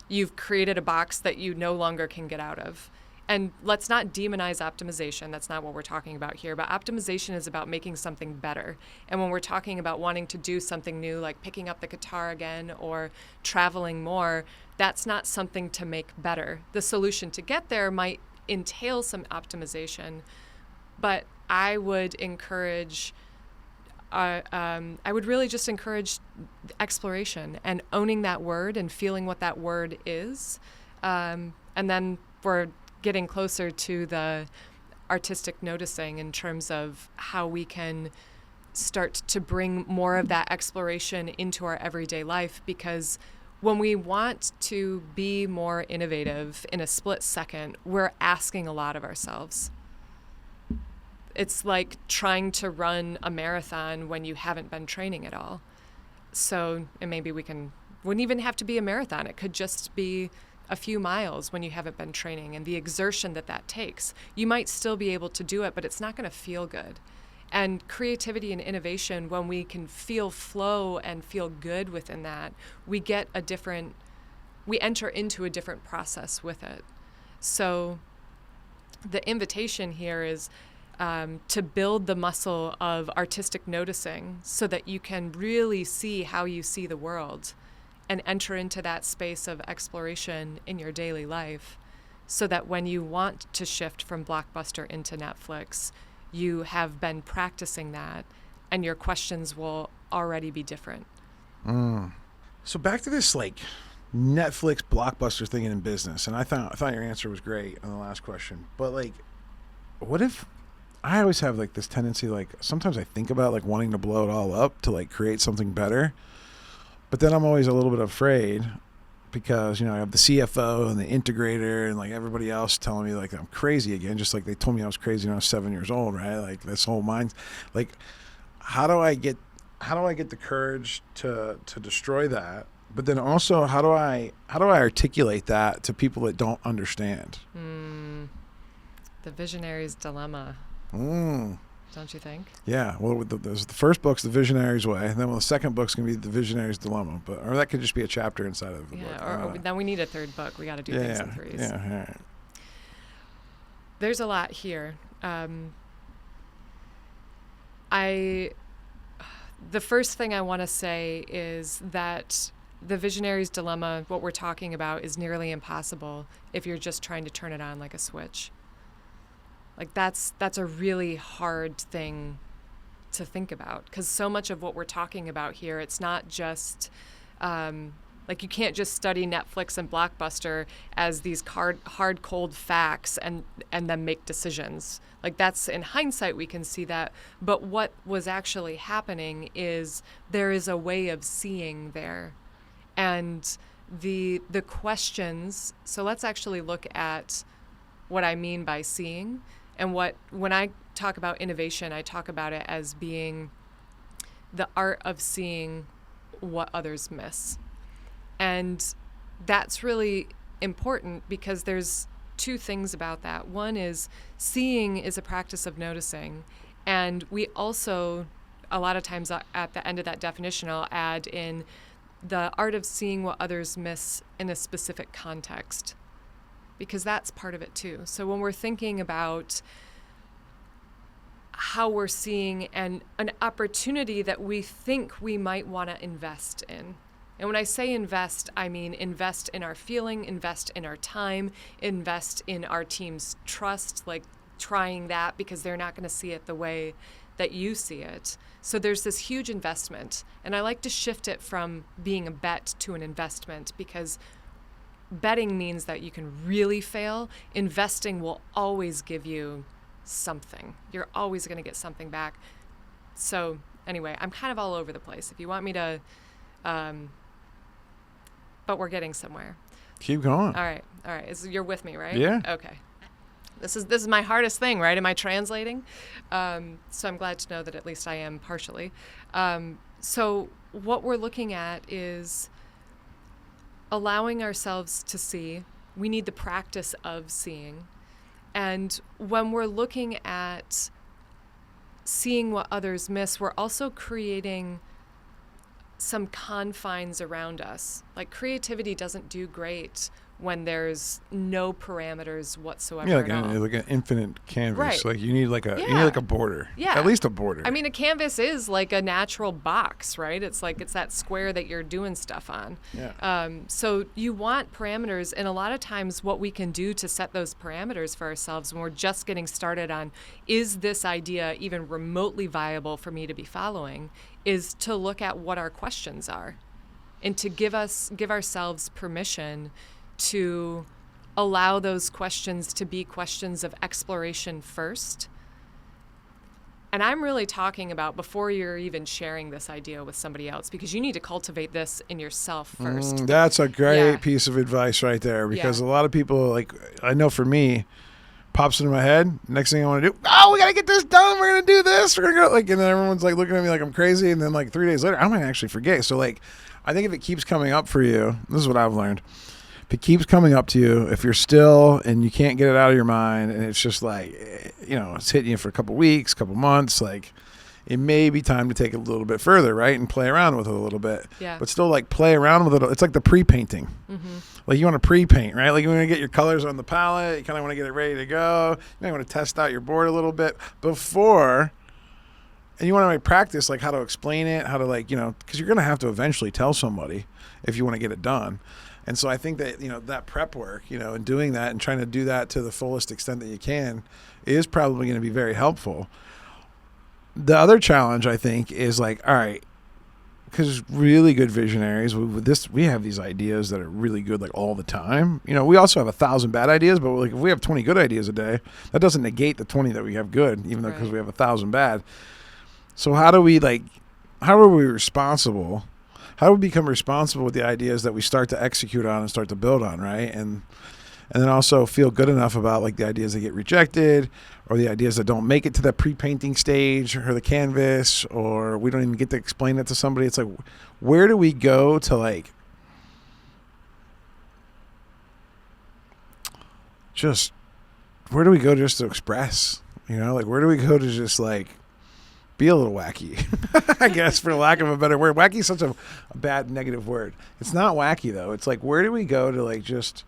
You've created a box that you no longer can get out of. And let's not demonize optimization. That's not what we're talking about here. But optimization is about making something better. And when we're talking about wanting to do something new, like picking up the guitar again or traveling more, that's not something to make better. The solution to get there might entail some optimization, but I would encourage, I would really just encourage exploration and owning that word and feeling what that word is. And then we're getting closer to the artistic noticing in terms of how we can start to bring more of that exploration into our everyday life, because when we want to be more innovative in a split second, we're asking a lot of ourselves. It's like trying to run a marathon when you haven't been training at all. So, and maybe wouldn't even have to be a marathon. It could just be a few miles when you haven't been training, and the exertion that takes. You might still be able to do it, but it's not going to feel good. And creativity and innovation, when we can feel flow and feel good within that, we enter into a different process with it. So the invitation here is to build the muscle of artistic noticing so that you can really see how you see the world and enter into that space of exploration in your daily life, so that when you want to shift from Blockbuster into Netflix, you have been practicing that and your questions will already be different. So back to this like Netflix Blockbuster thing in business, and I thought your answer was great on the last question, but like, what if I always have like this tendency, like sometimes I think about like wanting to blow it all up to like create something better, but then I'm always a little bit afraid because, I have the CFO and the integrator and like everybody else telling me like I'm crazy again, just like they told me I was crazy when I was 7 years old, right? Like this whole mind, like how do I get the courage to destroy that? But then also how do I articulate that to people that don't understand? The visionary's dilemma. Don't you think? Yeah. Well, the first book's The Visionary's Way, and then the second book's going to be The Visionary's Dilemma. Or that could just be a chapter inside of the book. Or then we need a third book. We got to do things in threes. Yeah, all right. There's a lot here. The first thing I want to say is that the visionary's dilemma, what we're talking about, is nearly impossible if you're just trying to turn it on like a switch. Like that's a really hard thing to think about, because so much of what we're talking about here, it's not just like you can't just study Netflix and Blockbuster as these hard cold facts and then make decisions. Like that's, in hindsight we can see that, but what was actually happening is there is a way of seeing there, and the questions. So let's actually look at what I mean by seeing. And when I talk about innovation, I talk about it as being the art of seeing what others miss. And that's really important because there's two things about that. One is seeing is a practice of noticing. And we also, a lot of times at the end of that definition, I'll add in the art of seeing what others miss in a specific context, because that's part of it too. So when we're thinking about how we're seeing an opportunity that we think we might want to invest in. And when I say invest, I mean invest in our feeling, invest in our time, invest in our team's trust, like trying that because they're not going to see it the way that you see it. So there's this huge investment. And I like to shift it from being a bet to an investment, because betting means that you can really fail. Investing will always give you something. You're always going to get something back. So anyway, I'm kind of all over the place. If you want me to, but we're getting somewhere. Keep going. All right. You're with me, right? Yeah. Okay. This is my hardest thing, right? Am I translating? So I'm glad to know that at least I am partially. So what we're looking at is allowing ourselves to see. We need the practice of seeing. And when we're looking at seeing what others miss, we're also creating some confines around us. Like creativity doesn't do great when there's no parameters whatsoever. Yeah, at like an infinite canvas. Right. Like you need like a border. Yeah. At least a border. I mean, a canvas is like a natural box, right? It's that square that you're doing stuff on. Yeah. So you want parameters, and a lot of times what we can do to set those parameters for ourselves when we're just getting started on, is this idea even remotely viable for me to be following, is to look at what our questions are, and to give ourselves permission to allow those questions to be questions of exploration first. And I'm really talking about before you're even sharing this idea with somebody else, because you need to cultivate this in yourself first. That's a great piece of advice right there, because a lot of people, like, I know for me, pops into my head, next thing I want to do, oh, we got to get this done, we're going to do this, we're going to go, like, and then everyone's like looking at me like I'm crazy, and then like 3 days later, I might actually forget. So like, I think if it keeps coming up for you, this is what I've learned. If it keeps coming up to you, if you're still and you can't get it out of your mind, and it's just like, it's hitting you for a couple weeks, couple months, like it may be time to take it a little bit further, right? And play around with it a little bit. Yeah. But still like play around with it. It's like the pre-painting. Mm-hmm. Like you want to pre-paint, right? Like you want to get your colors on the palette. You kind of want to get it ready to go. You might want to test out your board a little bit before. And you want to practice like how to explain it, how to because you're going to have to eventually tell somebody if you want to get it done. And so I think that, that prep work, and doing that and trying to do that to the fullest extent that you can is probably going to be very helpful. The other challenge, I think, is like, all right, because really good visionaries, we have these ideas that are really good like all the time. We also have 1,000 bad ideas, but like if we have 20 good ideas a day, that doesn't negate the 20 that we have good, even though because we have 1,000 bad. So how are we responsible? How do we become responsible with the ideas that we start to execute on and start to build on, right? And then also feel good enough about like the ideas that get rejected, or the ideas that don't make it to the pre-painting stage or the canvas, or we don't even get to explain it to somebody. It's like, where do we go to like where do we go just to express? Like where do we go to just like be a little wacky, I guess, for lack of a better word. Wacky is such a bad negative word. It's not wacky though. It's like, where do we go to like just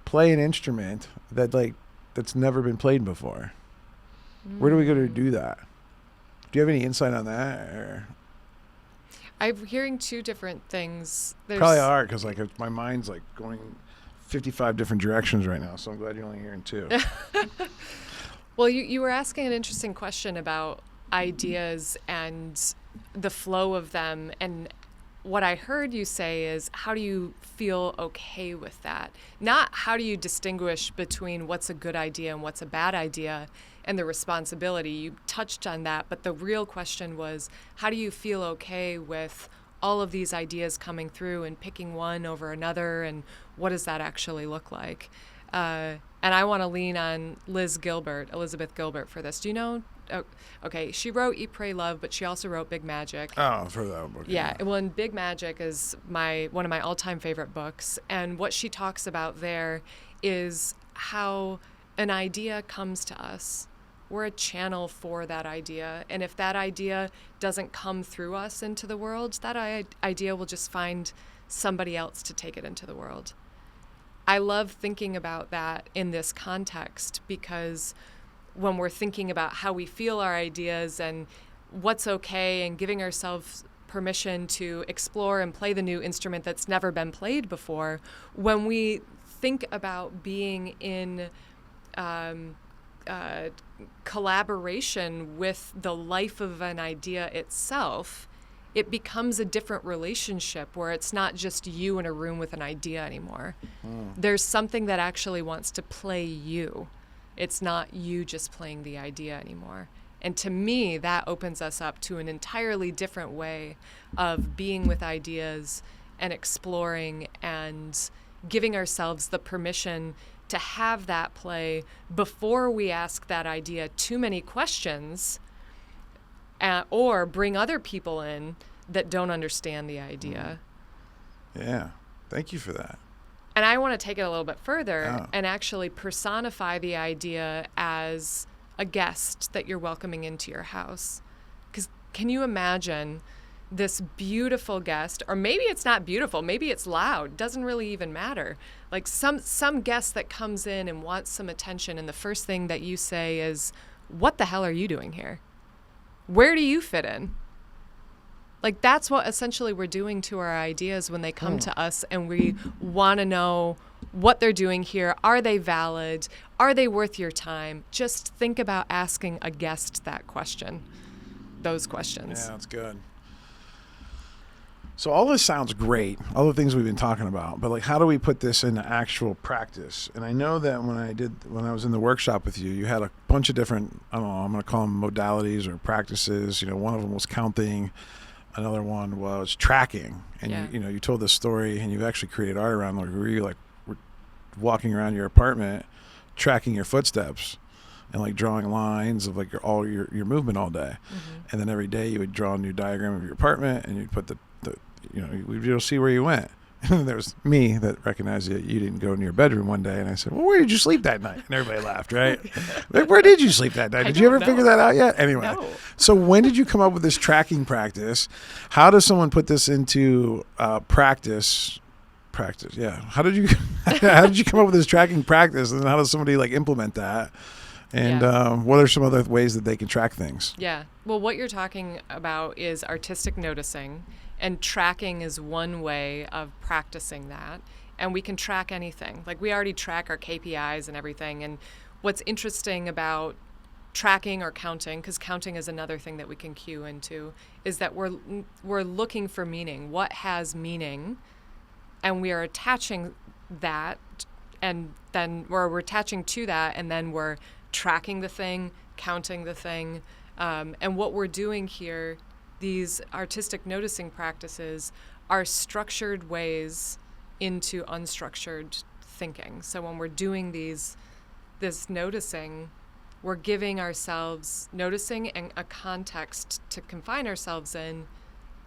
play an instrument that's never been played before? Where do we go to do that? Do you have any insight on that? Or? I'm hearing two different things. Probably are, because like my mind's like going 55 different directions right now. So I'm glad you're only hearing two. Well, you were asking an interesting question about ideas and the flow of them, and what I heard you say is, how do you feel okay with that? Not how do you distinguish between what's a good idea and what's a bad idea and the responsibility. You touched on that, but the real question was, how do you feel okay with all of these ideas coming through and picking one over another, and what does that actually look like? And I want to lean on Elizabeth Gilbert for this. Do you know? Oh, okay, she wrote Eat, Pray, Love, but she also wrote Big Magic. Oh, I've heard that book. Yeah, well, and Big Magic is one of my all-time favorite books. And what she talks about there is how an idea comes to us. We're a channel for that idea. And if that idea doesn't come through us into the world, that idea will just find somebody else to take it into the world. I love thinking about that in this context, because when we're thinking about how we feel our ideas and what's okay, and giving ourselves permission to explore and play the new instrument that's never been played before, when we think about being in collaboration with the life of an idea itself, it becomes a different relationship where it's not just you in a room with an idea anymore. There's something that actually wants to play you. It's not you just playing the idea anymore. And to me, that opens us up to an entirely different way of being with ideas and exploring and giving ourselves the permission to have that play before we ask that idea too many questions, or bring other people in that don't understand the idea. Yeah, thank you for that. And I want to take it a little bit further and actually personify the idea as a guest that you're welcoming into your house. Because can you imagine this beautiful guest, or maybe it's not beautiful, maybe it's loud, doesn't really even matter. Like some guest that comes in and wants some attention, and the first thing that you say is, what the hell are you doing here? Where do you fit in? Like, that's what essentially we're doing to our ideas when they come to us, and we want to know what they're doing here. Are they valid? Are they worth your time? Just think about asking a guest that question, those questions. Yeah, that's good. So all this sounds great, all the things we've been talking about, but like, how do we put this into actual practice? And I know that when I was in the workshop with you, you had a bunch of different, I don't know, I'm going to call them modalities or practices. One of them was counting. Another one was tracking. And you told this story, and you've actually created art around like where you were walking around your apartment, tracking your footsteps, and like drawing lines of like your movement all day. Mm-hmm. And then every day you would draw a new diagram of your apartment, and you'd put you'll see where you went. And there was me that recognized that you didn't go into your bedroom one day, and I said, well, where did you sleep that night? And everybody laughed, right? Like, where did you sleep that night? Did you ever figure that out yet? Anyway, No. So when did you come up with this tracking practice? How does someone put this into practice? Yeah. How did you come up with this tracking practice, and how does somebody like implement that? And what are some other ways that they can track things? Yeah. Well, what you're talking about is artistic noticing, and tracking is one way of practicing that. And we can track anything. Like, we already track our KPIs and everything. And what's interesting about tracking or counting, because counting is another thing that we can cue into, is that we're looking for meaning. What has meaning? And we are attaching that, and then we're attaching to that, and then we're tracking the thing, counting the thing. And what we're doing here, these artistic noticing practices, are structured ways into unstructured thinking. So when we're doing this noticing, we're giving ourselves noticing and a context to confine ourselves in,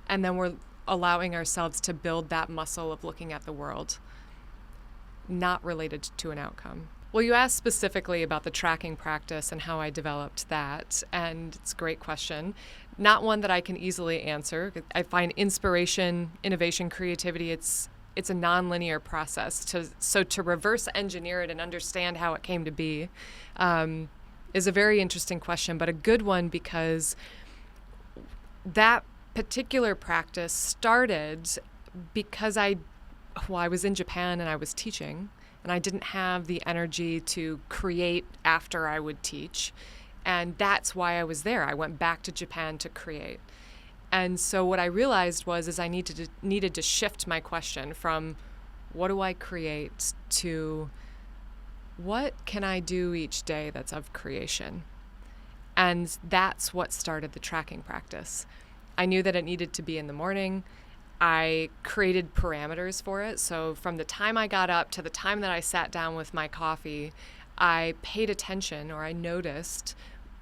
and then we're allowing ourselves to build that muscle of looking at the world, not related to an outcome. Well, you asked specifically about the tracking practice and how I developed that, and it's a great question. Not one that I can easily answer. I find inspiration, innovation, creativity, it's a nonlinear process. To reverse engineer it and understand how it came to be is a very interesting question, but a good one, because that particular practice started because I was in Japan and I was teaching, and I didn't have the energy to create after I would teach. And that's why I was there. I went back to Japan to create. And so what I realized is I needed to shift my question from what do I create to what can I do each day that's of creation? And that's what started the tracking practice. I knew that it needed to be in the morning. I created parameters for it. So from the time I got up to the time that I sat down with my coffee, I paid attention, or I noticed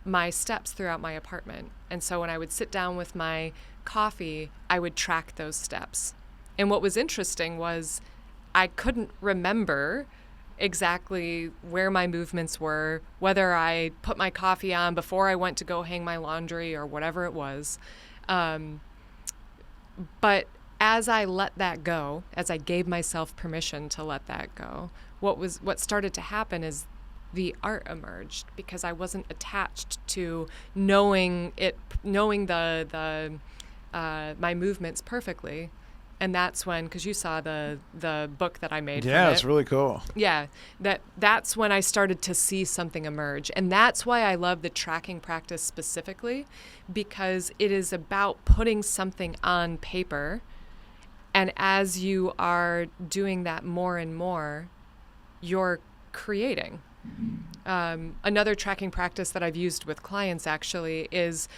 my steps throughout my apartment. And so when I would sit down with my coffee, I would track those steps. And what was interesting was I couldn't remember exactly where my movements were, whether I put my coffee on before I went to go hang my laundry or whatever it was. But as I let that go, as I gave myself permission to let that go, what started to happen is the art emerged, because I wasn't attached to knowing the my movements perfectly. And that's when, because you saw the book that I made. Yeah, it's really cool. Yeah, that's when I started to see something emerge. And that's why I love the tracking practice specifically, because it is about putting something on paper. And as you are doing that more and more, you're creating. Another tracking practice that I've used with clients actually is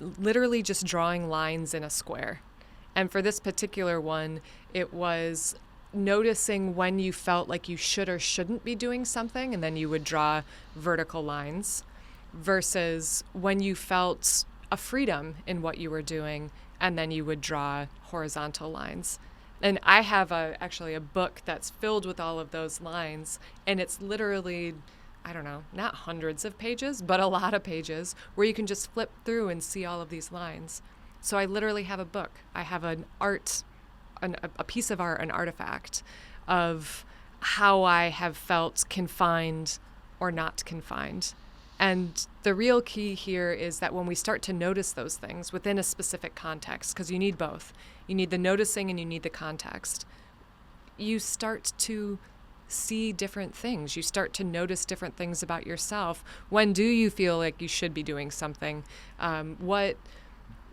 literally just drawing lines in a square. And for this particular one, it was noticing when you felt like you should or shouldn't be doing something, and then you would draw vertical lines, versus when you felt a freedom in what you were doing, and then you would draw horizontal lines. And I have actually a book that's filled with all of those lines, and it's literally, I don't know, not hundreds of pages, but a lot of pages where you can just flip through and see all of these lines. So I literally have a book. I have a piece of art, an artifact of how I have felt confined or not confined. And the real key here is that when we start to notice those things within a specific context, because you need both, you need the noticing and you need the context, you start to see different things. You start to notice different things about yourself. When do you feel like you should be doing something?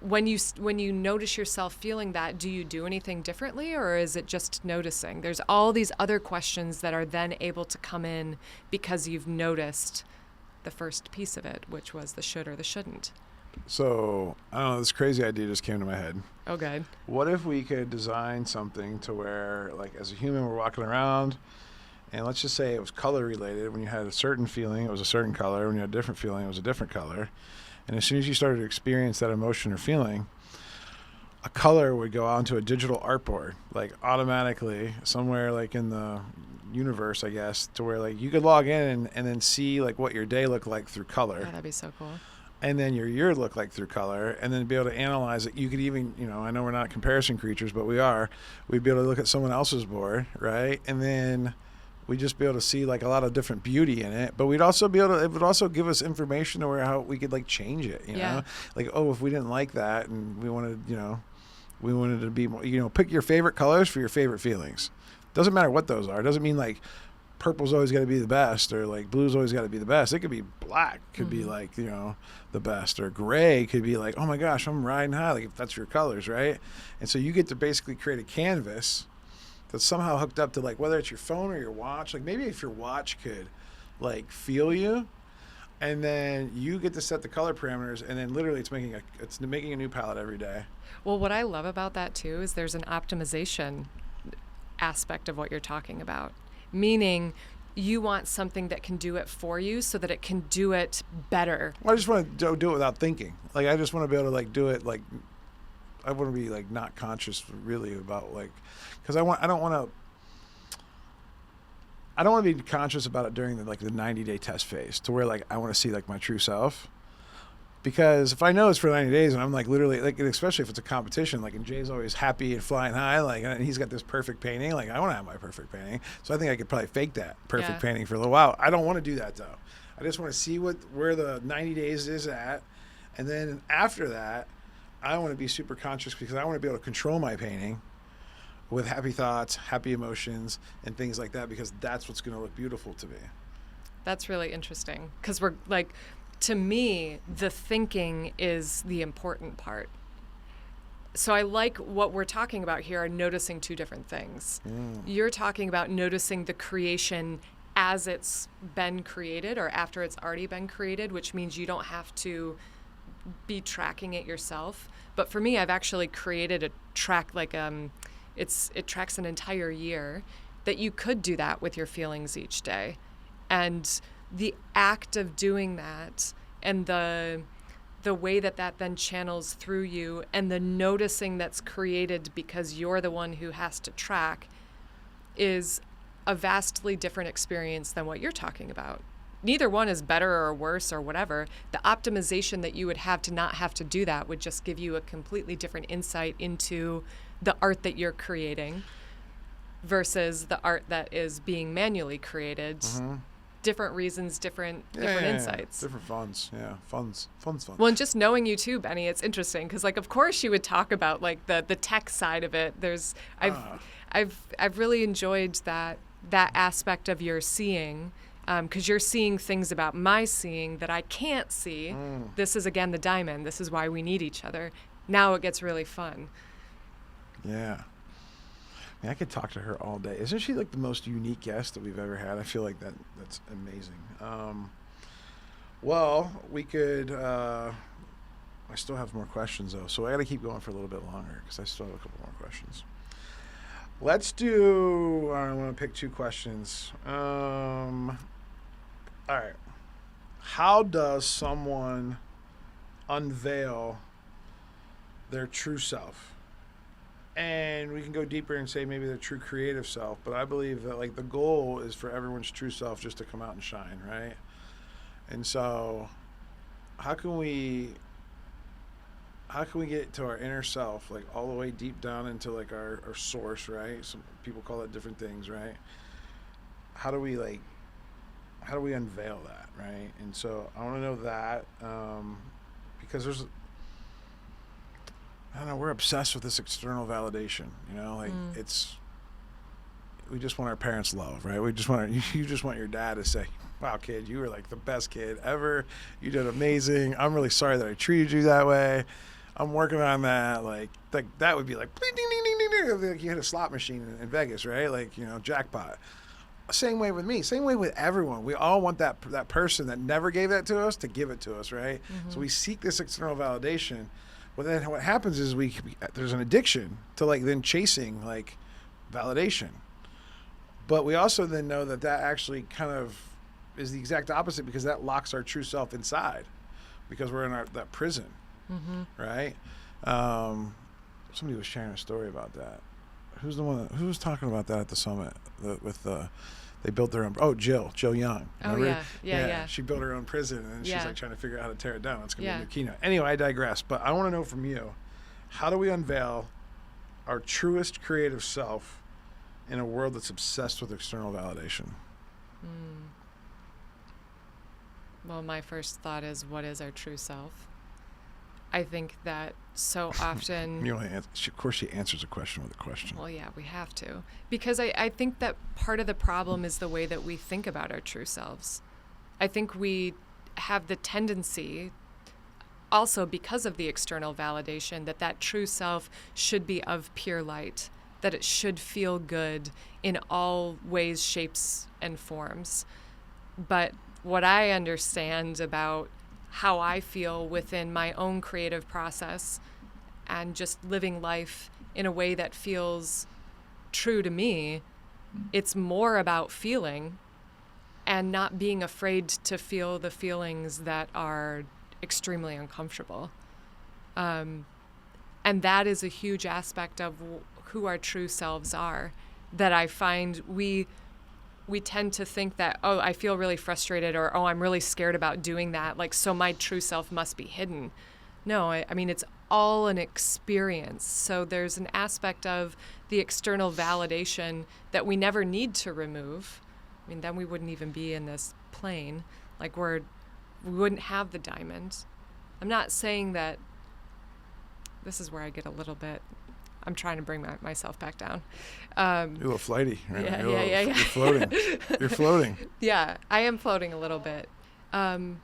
When you notice yourself feeling that, do you do anything differently, or is it just noticing? There's all these other questions that are then able to come in because you've noticed the first piece of it, which was the should or the shouldn't. So, I don't know, this crazy idea just came to my head. Oh, good. What if we could design something to where, like, as a human, we're walking around, and let's just say it was color related. When you had a certain feeling, it was a certain color. When you had a different feeling, it was a different color. And as soon as you started to experience that emotion or feeling, a color would go onto a digital artboard, like automatically somewhere like in the universe, I guess, to where like you could log in and then see like what your day looked like through color. Oh, that'd be so cool. And then your year looked like through color, and then be able to analyze it. You could even, I know we're not comparison creatures, but we are. We'd be able to look at someone else's board, right? And then we'd just be able to see like a lot of different beauty in it. But we'd also be able to, it would also give us information to where how we could like change it, you know? Like, oh, if we didn't like that and we wanted, we wanted to be more, pick your favorite colors for your favorite feelings. Doesn't matter what those are. It doesn't mean like purple's always got to be the best, or like blue's always got to be the best. It could be black, could be like, the best, or gray could be like, oh my gosh, I'm riding high, like if that's your colors, right? And so you get to basically create a canvas that's somehow hooked up to like, whether it's your phone or your watch, like maybe if your watch could like feel you, and then you get to set the color parameters, and then literally it's making a new palette every day. Well, what I love about that too is there's an optimization aspect of what you're talking about. Meaning you want something that can do it for you so that it can do it better. Well, I just want to do it without thinking. Like, I just want to be able to like do it like, I want to be like not conscious really about like, because I don't want to be conscious about it during the 90-day test phase, to where like I want to see like my true self. Because if I know it's for 90 days and I'm like literally, like, especially if it's a competition, like, and Jay's always happy and flying high, like, and he's got this perfect painting, like, I want to have my perfect painting. So I think I could probably fake that perfect painting for a little while. I don't want to do that though. I just want to see where the 90 days is at. And then after that, I want to be super conscious, because I want to be able to control my painting with happy thoughts, happy emotions, and things like that, because that's what's going to look beautiful to me. That's really interesting, because we're like, to me, the thinking is the important part. So I like what we're talking about here, are noticing two different things. You're talking about noticing the creation as it's been created, or after it's already been created, which means you don't have to be tracking it yourself. But for me, I've actually created a track, like it tracks an entire year, that you could do that with your feelings each day. And the act of doing that, and the way that then channels through you, and the noticing that's created because you're the one who has to track, is a vastly different experience than what you're talking about. Neither one is better or worse or whatever. The optimization that you would have to not have to do that would just give you a completely different insight into the art that you're creating versus the art that is being manually created. Mm-hmm. Different reasons, different insights. Different funds, funds. Well, and just knowing you too, Benny, it's interesting, because like, of course you would talk about like the tech side of it. I've really enjoyed that aspect of your seeing, because you're seeing things about my seeing that I can't see. This is again the diamond. This is why we need each other. Now it gets really fun. Yeah. I could talk to her all day. Isn't she like the most unique guest that we've ever had? I feel like that's amazing. Well, we could, I still have more questions though, so I got to keep going for a little bit longer, because I still have a couple more questions. Let's do, I want to pick two questions. All right. How does someone unveil their true self? And we can go deeper and say maybe their true creative self, but I believe that like the goal is for everyone's true self just to come out and shine, right? And so how can we how can we get to our inner self, like all the way deep down into like our source, right? Some people call it different things, right? How do we unveil that, right? And so I want to know that, because I don't know, we're obsessed with this external validation, like we just want our parents' love, right? You just want your dad to say, wow, kid, you were like the best kid ever. You did amazing. I'm really sorry that I treated you that way. I'm working on that. Like that would be like, ding, ding, ding, ding, ding. Like you hit a slot machine in Vegas, right? Like, jackpot. Same way with me. Same way with everyone. We all want that person that never gave that to us to give it to us, right? Mm-hmm. So we seek this external validation. But then what happens is there's an addiction to like then chasing like validation. But we also then know that actually kind of is the exact opposite, because that locks our true self inside, because we're in that prison, right? Somebody was sharing a story about that. Who was talking about that at the summit they built their own, Jill Young. Remember? Oh yeah. She built her own prison, and she's like trying to figure out how to tear it down. It's going to be a new keynote. Anyway, I digress, but I want to know from you, how do we unveil our truest creative self in a world that's obsessed with external validation? Well, my first thought is, what is our true self? I think that so often... Of course she answers a question with a question. Well, yeah, we have to. Because I think that part of the problem is the way that we think about our true selves. I think we have the tendency, also because of the external validation, that true self should be of pure light, that it should feel good in all ways, shapes, and forms. But what I understand about how I feel within my own creative process and just living life in a way that feels true to me, it's more about feeling and not being afraid to feel the feelings that are extremely uncomfortable. And that is a huge aspect of who our true selves are, that I find we tend to think that, oh, I feel really frustrated, or, oh, I'm really scared about doing that, like, so my true self must be hidden. No, I mean, it's all an experience. So there's an aspect of the external validation that we never need to remove. I mean, then we wouldn't even be in this plane. Like, we wouldn't have the diamond. I'm not saying that. This is where I get a little bit... I'm trying to bring myself back down. You're a little flighty, right? Yeah. You're floating. You're floating. Yeah, I am floating a little bit. I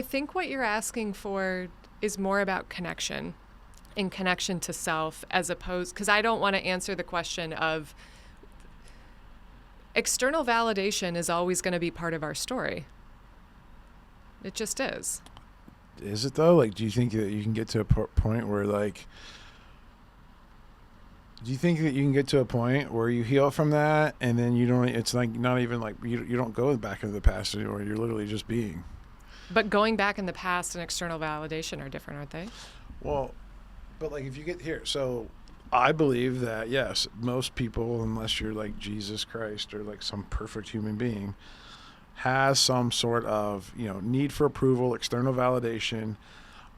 think what you're asking for is more about connection, and connection to self, as opposed, because I don't want to answer the question of external validation is always going to be part of our story. It just is. Is it though? Like, do you think that you can get to a point where, like, do you think that you can get to a point where you heal from that, and then you don't? It's like not even like you don't go back into the past anymore. You're literally just being. But going back in the past and external validation are different, aren't they? Well, but like if you get here, so I believe that yes, most people, unless you're like Jesus Christ or like some perfect human being, has some sort of, need for approval, external validation.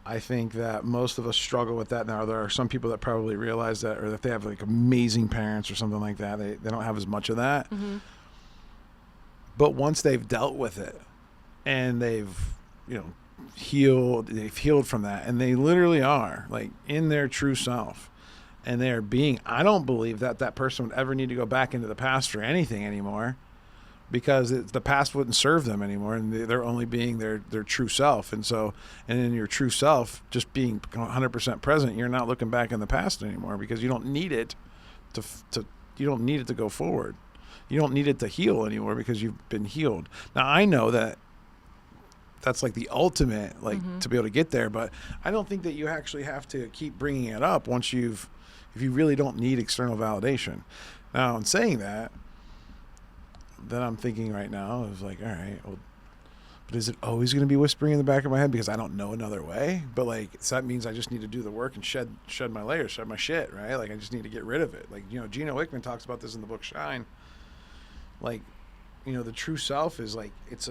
I think that most of us struggle with that now. There are some people that probably realize that, or that they have like amazing parents or something like that. They don't have as much of that. Mm-hmm. But once they've dealt with it and they've, they've healed from that, and they literally are like in their true self, and they are being, I don't believe that person would ever need to go back into the past for anything anymore. Because the past wouldn't serve them anymore, and they're only being their true self. And so, and in your true self, just being 100% present, you're not looking back in the past anymore, because you don't need it you don't need it to go forward. You don't need it to heal anymore, because you've been healed. Now, I know that that's like the ultimate, like to be able to get there, but I don't think that you actually have to keep bringing it up if you really don't need external validation. Now, in saying that, then I'm thinking right now is like, all right, well, but is it always going to be whispering in the back of my head because I don't know another way? But like, so that means I just need to do the work and shed my layers, shed my shit, right? Like, I just need to get rid of it. Like, Gino Wickman talks about this in the book Shine. Like, the true self is like it's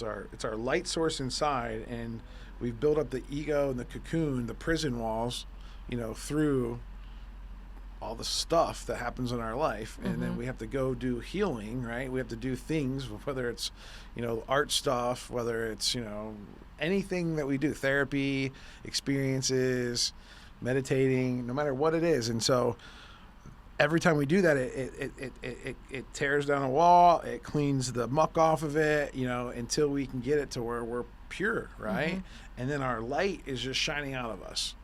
our light source inside, and we've built up the ego and the cocoon, the prison walls, through all the stuff that happens in our life, and then we have to go do healing, right? We have to do things, whether it's art stuff, whether it's anything that we do, therapy, experiences, meditating, no matter what it is. And so every time we do that, it tears down a wall, it cleans the muck off of it, until we can get it to where we're pure, right? And then our light is just shining out of us.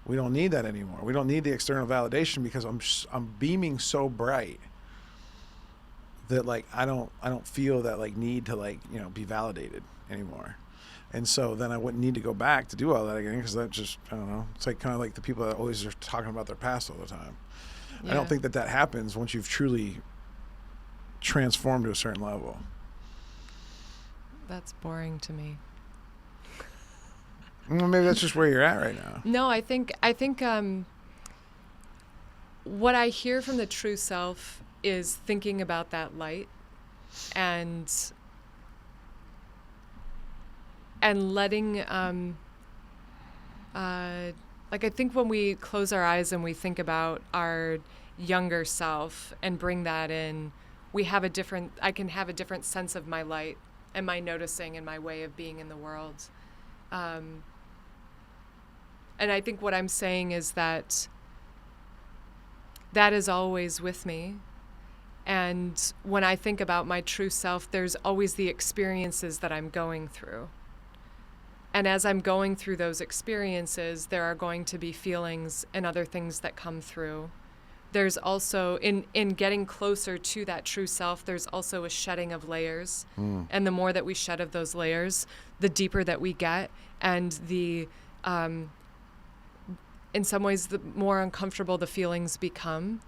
We don't need that anymore. We don't need the external validation, because I'm beaming so bright that like I don't feel that like need to like be validated anymore. And so then I wouldn't need to go back to do all that again, because that just, I don't know, it's like kind of like the people that always are talking about their past all the time. Yeah. I don't think that happens once you've truly transformed to a certain level. That's boring to me. Well, maybe that's just where you're at right now. No, I think what I hear from the true self is thinking about that light and letting like I think when we close our eyes and we think about our younger self and bring that in, I can have a different sense of my light and my noticing and my way of being in the world. And I think what I'm saying is that is always with me. And when I think about my true self, there's always the experiences that I'm going through. And as I'm going through those experiences, there are going to be feelings and other things that come through. There's also, in getting closer to that true self, there's also a shedding of layers. And the more that we shed of those layers, the deeper that we get, and the in some ways, the more uncomfortable the feelings become.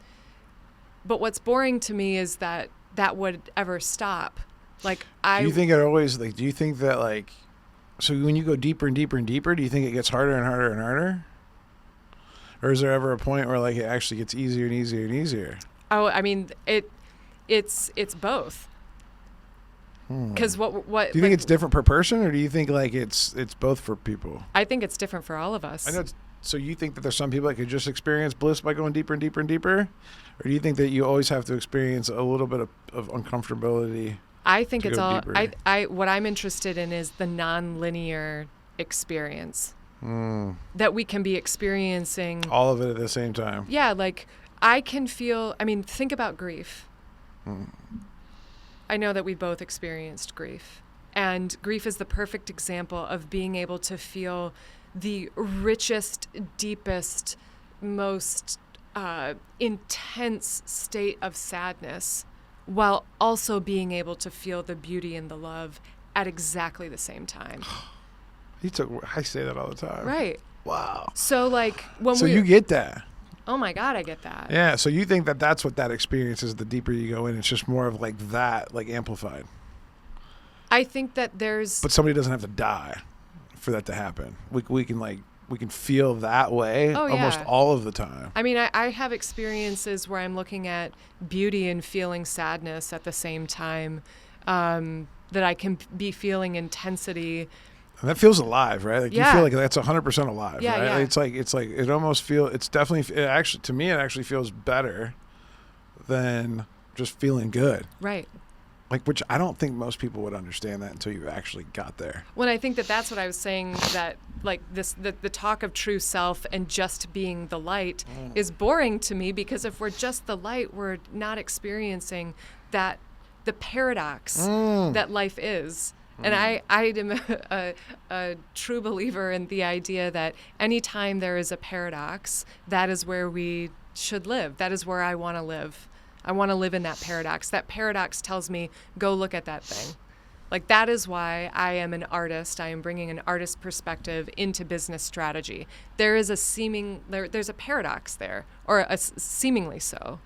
But what's boring to me is that would ever stop. Like do you think it always, like, do you think that, like, so when you go deeper and deeper and deeper, do you think it gets harder and harder and harder? Or is there ever a point where like it actually gets easier and easier and easier? Oh, I mean, it's both. Because what do you think it's different per person, or do you think like it's both for people? I think it's different for all of us. I know. So you think that there's some people that could just experience bliss by going deeper and deeper and deeper, or do you think that you always have to experience a little bit of uncomfortability? I think it's all. I what I'm interested in is the non-linear experience that we can be experiencing all of it at the same time. Yeah, like I can feel. I mean, think about grief. I know that we both experienced grief, and grief is the perfect example of being able to feel the richest, deepest, most intense state of sadness, while also being able to feel the beauty and the love at exactly the same time. I say that all the time. Right. Wow. So like So you get that. Oh my God, I get that. Yeah. So you think that that's what that experience is, the deeper you go in, it's just more of like that, like amplified. I think that there's... But somebody doesn't have to die for that to happen. We can feel that way almost all of the time. I mean, I have experiences where I'm looking at beauty and feeling sadness at the same time, that I can be feeling intensity. And that feels alive, right? Like you feel like that's 100% alive, right? Yeah. It's like it almost to me it actually feels better than just feeling good. Right. Like, which I don't think most people would understand that until you actually got there. Well, I think that's what I was saying, that like the talk of true self and just being the light is boring to me, because if we're just the light, we're not experiencing the paradox that life is. And I am a true believer in the idea that anytime there is a paradox, that is where we should live. That is where I want to live. I want to live in that paradox. That paradox tells me, go look at that thing. Like, that is why I am an artist. I am bringing an artist perspective into business strategy. There is there's a paradox there, or seemingly so.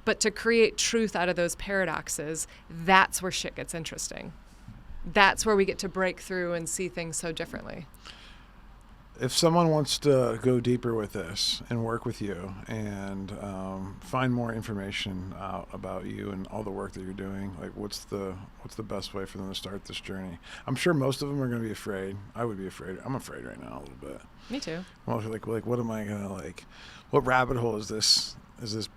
But to create truth out of those paradoxes, that's where shit gets interesting. That's where we get to break through and see things so differently. if someone wants to go deeper with this and work with you and find more information out about you and all the work that you're doing, like what's the best way for them to start this journey? I'm sure most of them are going to be afraid. I would be afraid. I'm afraid right now a little bit. Me too. Well, like what am I going to like? What rabbit hole is this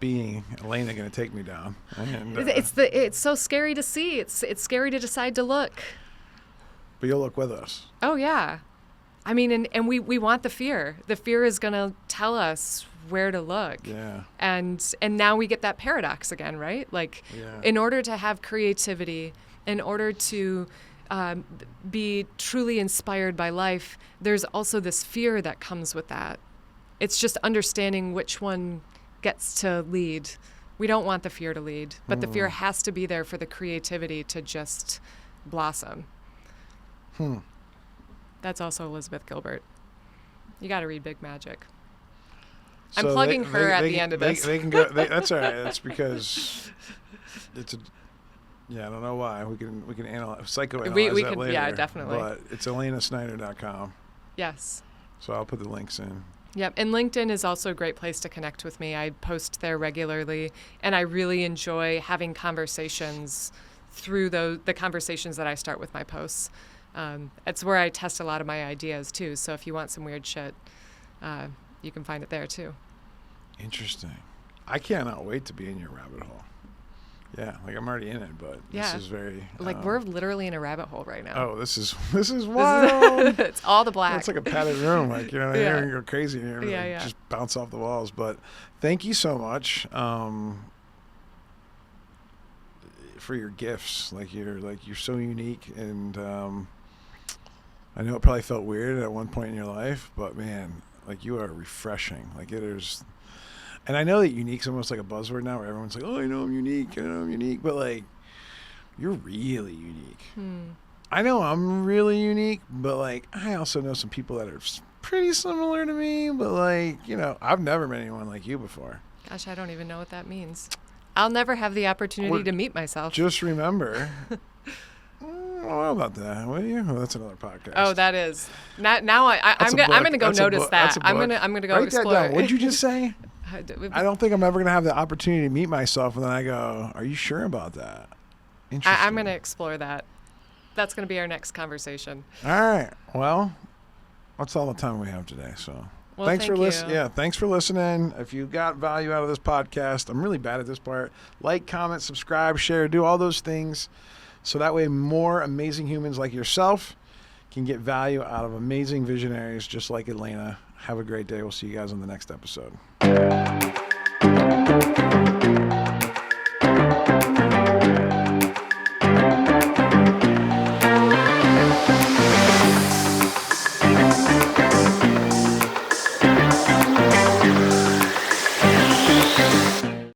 being Elayna going to take me down? And, it's so scary to see. It's scary to decide to look. But you'll look with us. Oh yeah. I mean, and we want the fear. The fear is going to tell us where to look. Yeah. And now we get that paradox again, right? Like, in order to have creativity, in order to be truly inspired by life, there's also this fear that comes with that. It's just understanding which one gets to lead. We don't want the fear to lead, but the fear has to be there for the creativity to just blossom. That's also Elizabeth Gilbert. You got to read Big Magic. I'm plugging her at the end of this. They can go. That's all right. That's because it's I don't know why. We can psychoanalyze that later. Yeah, definitely. But it's ElaynaSnyder.com. Yes. So I'll put the links in. Yep, and LinkedIn is also a great place to connect with me. I post there regularly, and I really enjoy having conversations through the conversations that I start with my posts. It's where I test a lot of my ideas too. So if you want some weird shit, you can find it there too. Interesting. I cannot wait to be in your rabbit hole. Yeah, like I'm already in it, but this is very we're literally in a rabbit hole right now. Oh, this is wild. It's all the black. It's like a padded room, like you can go crazy in here and just bounce off the walls. But thank you so much for your gifts. Like you're so unique, and I know it probably felt weird at one point in your life, but man, like you are refreshing. Like it is. And I know that unique's almost like a buzzword now where everyone's like, oh, I know I'm unique. But, like, you're really unique. I know I'm really unique, but, like, I also know some people that are pretty similar to me. But, like, I've never met anyone like you before. Gosh, I don't even know what that means. I'll never have the opportunity to meet myself. Just remember. What about that? Will you? Well, that's another podcast. Oh, that is. Now I'm gonna go notice that. I'm gonna go explore. That down. What'd you just say? I don't think I'm ever going to have the opportunity to meet myself. And then I go, are you sure about that? Interesting. I'm going to explore that. That's going to be our next conversation. All right. Well, that's all the time we have today. So thanks for listening. Yeah, thanks for listening. If you got value out of this podcast, I'm really bad at this part. Like, comment, subscribe, share, do all those things. So that way more amazing humans like yourself can get value out of amazing visionaries just like Elayna. Have a great day. We'll see you guys on the next episode.